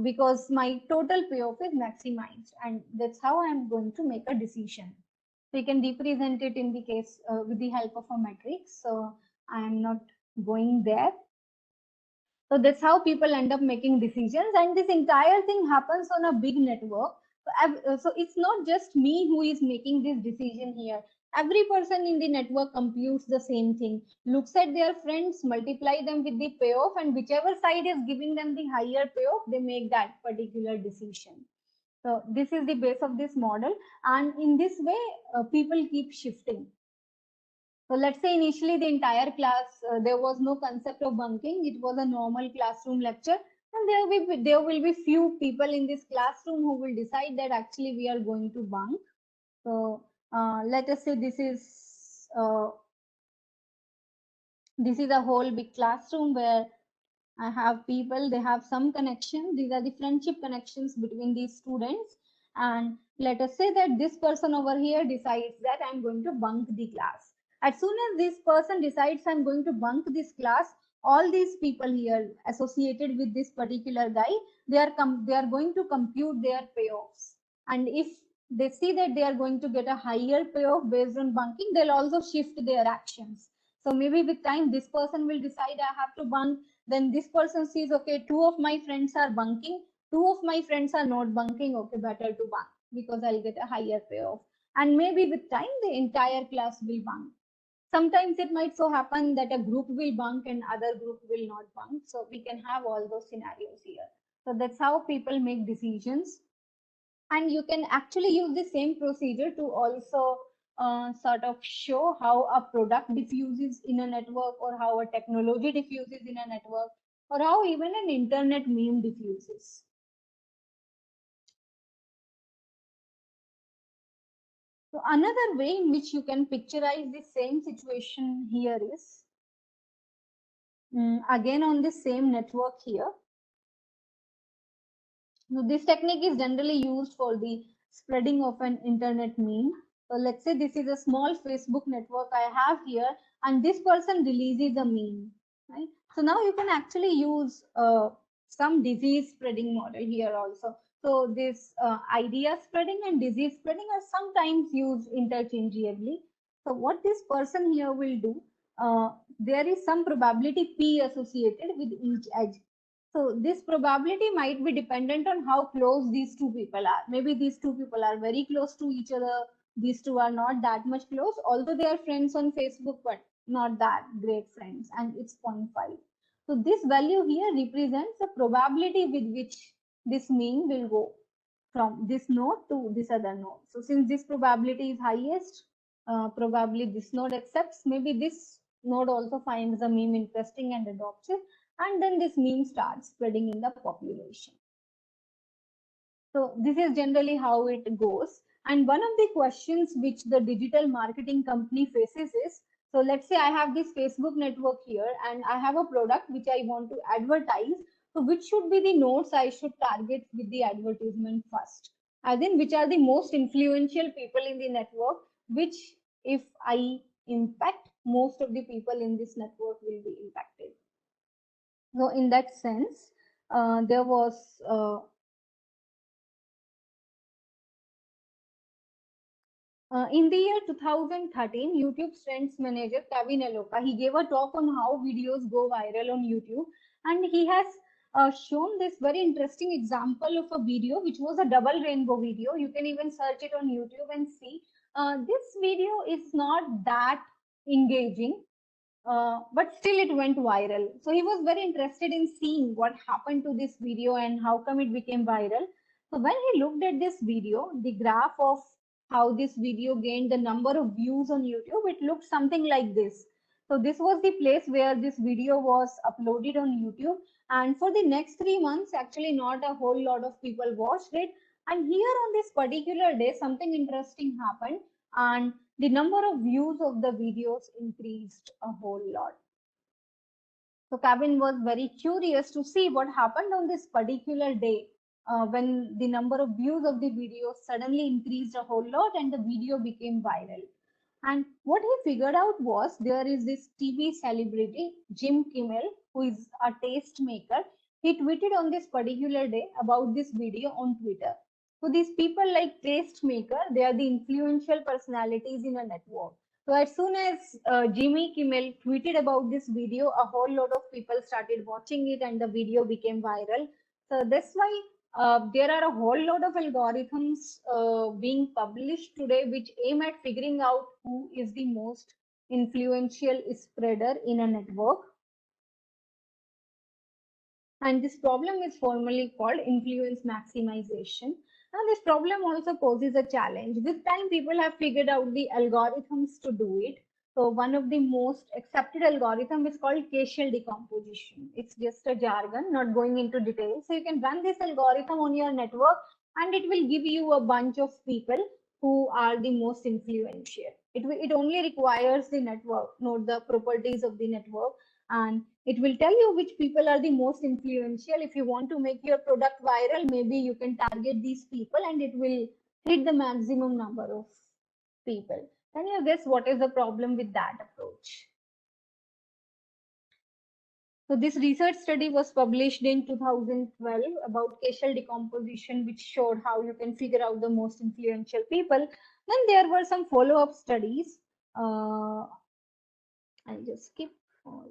because my total payoff is maximized, and that's how I'm going to make a decision. We can represent it in the case with the help of a matrix. So I'm not going there. So that's how people end up making decisions, and this entire thing happens on a big network. So it's not just me who is making this decision here. Every person in the network computes the same thing, looks at their friends, multiply them with the payoff, and whichever side is giving them the higher payoff, they make that particular decision. So this is the base of this model, and in this way, people keep shifting. So let's say initially the entire class, there was no concept of bunking. It was a normal classroom lecture. And there will be few people in this classroom who will decide that actually we are going to bunk. So let us say this is a whole big classroom where I have people, they have some connection. These are the friendship connections between these students. And let us say that this person over here decides that I'm going to bunk the class. As soon as this person decides I'm going to bunk this class, all these people here associated with this particular guy, they are going to compute their payoffs. And if they see that they are going to get a higher payoff based on bunking, they'll also shift their actions. So maybe with time, this person will decide I have to bunk. Then this person sees, okay, 2 of my friends are bunking, two of my friends are not bunking, okay, better to bunk because I'll get a higher payoff. And maybe with time, the entire class will bunk. Sometimes it might so happen that a group will bunk and other group will not bunk. So we can have all those scenarios here. So that's how people make decisions. And you can actually use the same procedure to also sort of show how a product diffuses in a network, or how a technology diffuses in a network, or how even an internet meme diffuses. So another way in which you can picturize the same situation here is, again on the same network here. So this technique is generally used for the spreading of an internet meme. So let's say this is a small Facebook network I have here, and this person releases a meme, right? So now you can actually use some disease spreading model here also. So this idea spreading and disease spreading are sometimes used interchangeably. So what this person here will do, there is some probability P associated with each edge. So this probability might be dependent on how close these two people are. Maybe these two people are very close to each other. These two are not that much close, although they are friends on Facebook, but not that great friends, and it's 0.5. So this value here represents the probability with which this mean will go from this node to this other node. So since this probability is highest, probably this node accepts. Maybe this node also finds the meme interesting and adopts it, and then this meme starts spreading in the population. So this is generally how it goes. And one of the questions which the digital marketing company faces is, so let's say I have this Facebook network here and I have a product which I want to advertise. So which should be the nodes I should target with the advertisement first? As in, which are the most influential people in the network, which if I impact, most of the people in this network will be impacted. So in that sense, there was in the year 2013, YouTube's trends manager Kevin Aloka, he gave a talk on how videos go viral on YouTube, and he has shown this very interesting example of a video which was a double rainbow video. You can even search it on YouTube and see. This video is not that engaging, but still it went viral. So he was very interested in seeing what happened to this video and how come it became viral. So when he looked at this video, the graph of how this video gained the number of views on YouTube, it looked something like this. So this was the place where this video was uploaded on YouTube. And for the next 3 months, actually not a whole lot of people watched it. And here on this particular day, something interesting happened. And the number of views of the videos increased a whole lot. So Kevin was very curious to see what happened on this particular day when the number of views of the videos suddenly increased a whole lot and the video became viral. And what he figured out was there is this TV celebrity, Jim Kimmel, who is a taste maker. He tweeted on this particular day about this video on Twitter. So these people like Tastemaker, they are the influential personalities in a network. So as soon as Jimmy Kimmel tweeted about this video, a whole lot of people started watching it and the video became viral. So that's why there are a whole lot of algorithms being published today which aim at figuring out who is the most influential spreader in a network. And this problem is formally called influence maximization. Now, this problem also poses a challenge. With time, people have figured out the algorithms to do it. So one of the most accepted algorithm is called K-shell decomposition. It's just a jargon, not going into details. So you can run this algorithm on your network and it will give you a bunch of people who are the most influential. It only requires the network, not the properties of the network, and it will tell you which people are the most influential. If you want to make your product viral, maybe you can target these people and it will hit the maximum number of people. Can you guess what is the problem with that approach? So this research study was published in 2012 about K-shell decomposition, which showed how you can figure out the most influential people. Then there were some follow-up studies. I'll just skip all.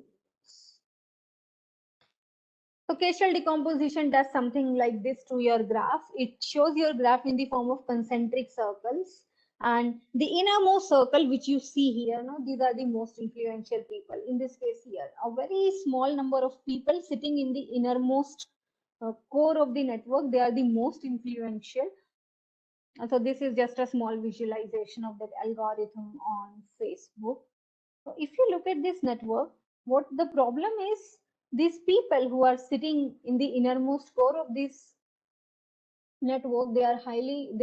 Stochastical decomposition does something like this to your graph. It shows your graph in the form of concentric circles. And the innermost circle, which you see here, no, these are the most influential people. In this case here, a very small number of people sitting in the innermost core of the network, they are the most influential. And so this is just a small visualization of that algorithm on Facebook. So if you look at this network, what the problem is, these people who are sitting in the innermost core of this network, they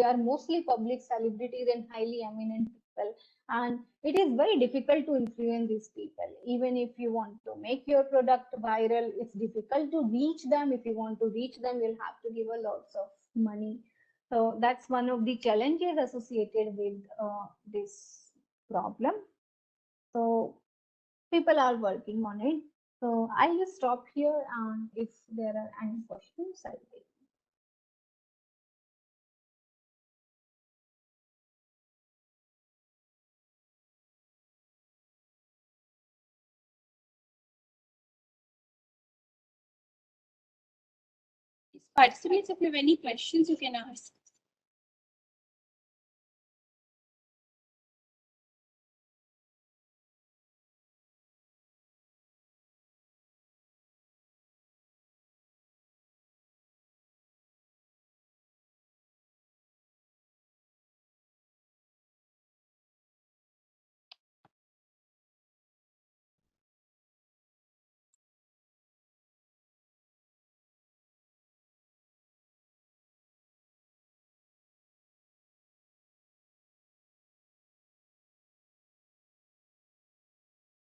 are mostly public celebrities and highly eminent people. And it is very difficult to influence these people. Even if you want to make your product viral, it's difficult to reach them. If you want to reach them, you'll have to give a lots of money. So that's one of the challenges associated with this problem. So people are working on it. So I'll just stop here, and if there are any questions, I'll take. Participants, if you have any questions, you can ask.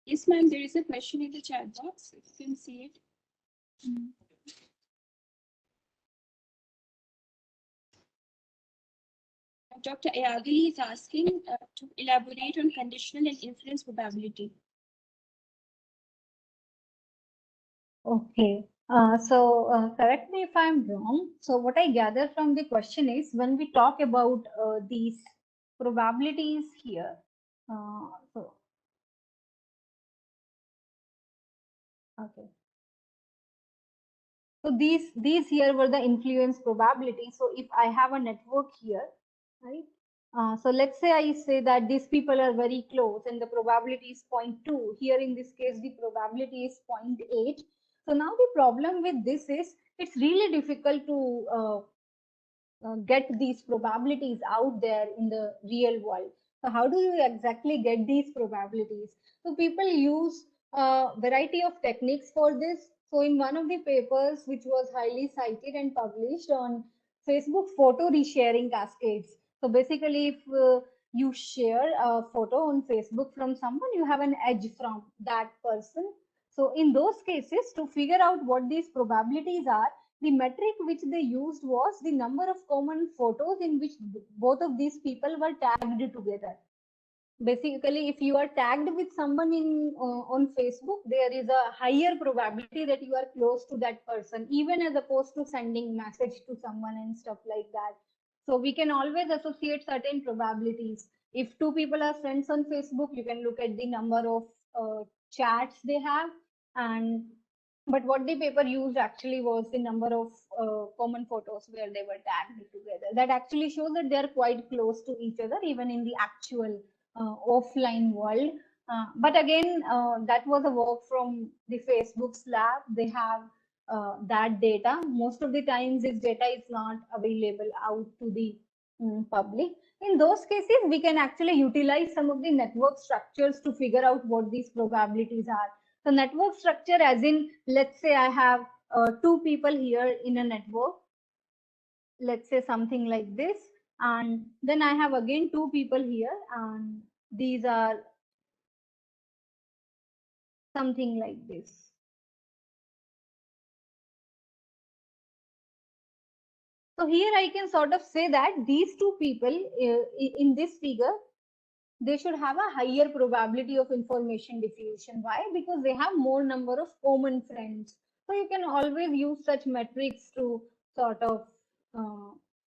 Yes, ma'am, there is a question in the chat box. You can see it. Dr. Ayagili is asking to elaborate on conditional and inference probability. Okay. Correct me if I'm wrong. So what I gather from the question is, when we talk about these probabilities here, so okay. So these here were the influence probability. So if I have a network here, right? So let's say I say that these people are very close and the probability is 0.2. Here in this case, the probability is 0.8. So now the problem with this is it's really difficult to get these probabilities out there in the real world. So how do you exactly get these probabilities? So people use a variety of techniques for this. So in one of the papers, which was highly cited and published on Facebook photo resharing cascades. So basically, if you share a photo on Facebook from someone, you have an edge from that person. So in those cases, to figure out what these probabilities are, the metric which they used was the number of common photos in which both of these people were tagged together. Basically, if you are tagged with someone in on Facebook, there is a higher probability that you are close to that person, even as opposed to sending message to someone and stuff like that. So we can always associate certain probabilities. If two people are friends on Facebook, you can look at the number of chats they have, and but what the paper used actually was the number of common photos where they were tagged together. That actually shows that they are quite close to each other, even in the actual offline world. But again, that was a work from the Facebook's lab. They have that data. Most of the times, this data is not available out to the public. In those cases, we can actually utilize some of the network structures to figure out what these probabilities are. So network structure, as in, let's say I have two people here in a network. Let's say something like this. And then I have again two people here, and these are something like this. So here I can sort of say that these two people in this figure, they should have a higher probability of information diffusion. Why? Because they have more number of common friends. So you can always use such metrics to sort of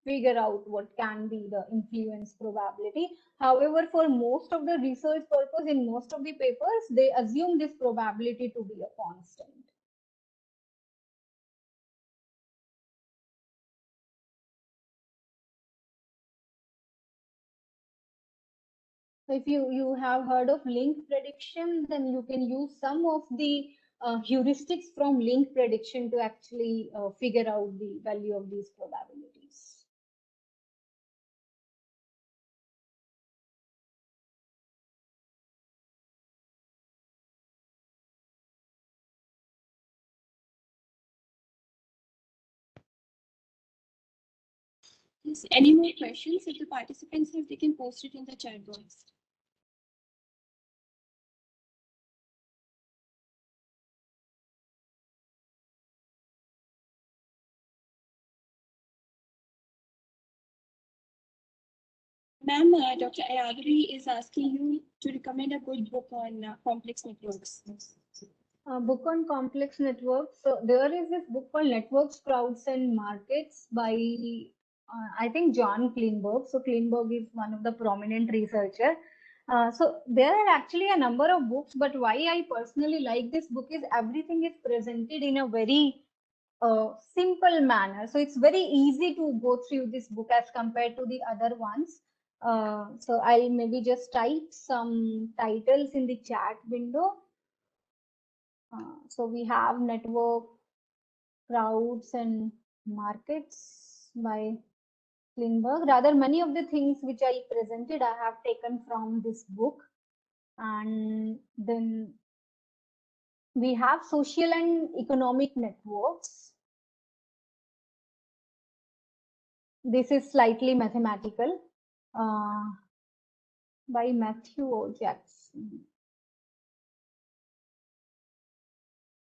figure out what can be the influence probability. However, for most of the research purpose in most of the papers, they assume this probability to be a constant. If you have heard of link prediction, then you can use some of the heuristics from link prediction to actually figure out the value of these probabilities. Yes, any more questions? If the participants have, they can post it in the chat box. Ma'am, Dr. Ayagri is asking you to recommend a good book on complex networks. Book on complex networks. So there is this book called Networks, Crowds and Markets by I think John Kleinberg. So Kleinberg is one of the prominent researcher. So there are actually a number of books, but why I personally like this book is everything is presented in a very simple manner. So it's very easy to go through this book as compared to the other ones. So I'll maybe just type some titles in the chat window. So we have Network, Crowds and Markets by Kleinberg. Rather, many of the things which I presented, I have taken from this book. And then we have Social and Economic Networks. This is slightly mathematical by Matthew O. Jackson.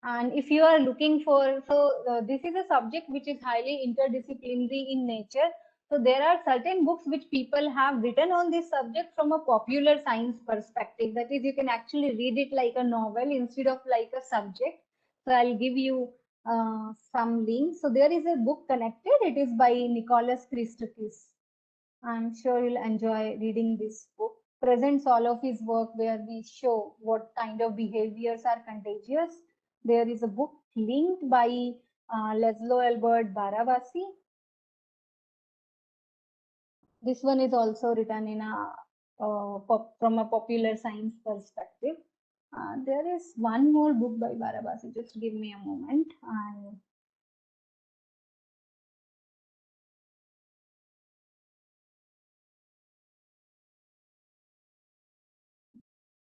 And if you are looking for, this is a subject which is highly interdisciplinary in nature. So there are certain books which people have written on this subject from a popular science perspective. That is, you can actually read it like a novel instead of like a subject. So I'll give you some links. So there is a book connected. It is by Nicholas Christakis. I'm sure you'll enjoy reading this book. Presents all of his work where we show what kind of behaviors are contagious. There is a book linked by Laszlo Albert Barabasi. This one is also written in a from a popular science perspective. There is one more book by Barabasi. Just give me a moment.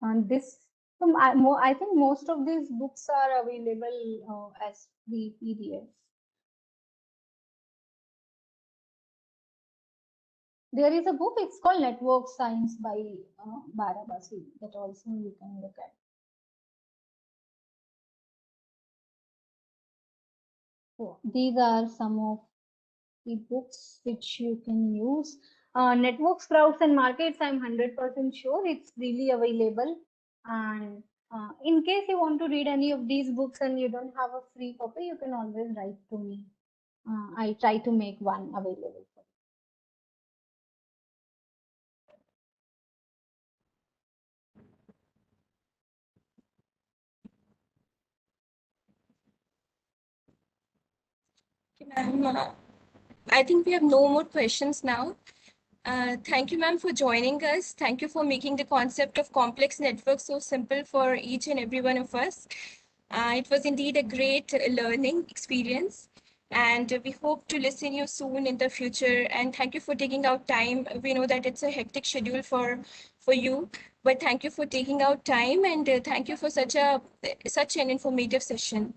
And this, I think most of these books are available as the PDFs. There is a book, it's called Network Science by Barabasi, that also you can look at. So these are some of the books which you can use. Networks, Crowds and Markets, I'm 100% sure it's really available. And in case you want to read any of these books and you don't have a free copy, you can always write to me. I'll try to make one available for Okay, ma'am. I think we have no more questions now. Thank you, ma'am, for joining us. Thank you for making the concept of complex networks so simple for each and every one of us. It was indeed a great learning experience, and we hope to listen you soon in the future. And thank you for taking out time. We know that it's a hectic schedule for you, but thank you for taking out time, and thank you for such an informative session.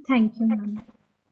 Thank you, ma'am.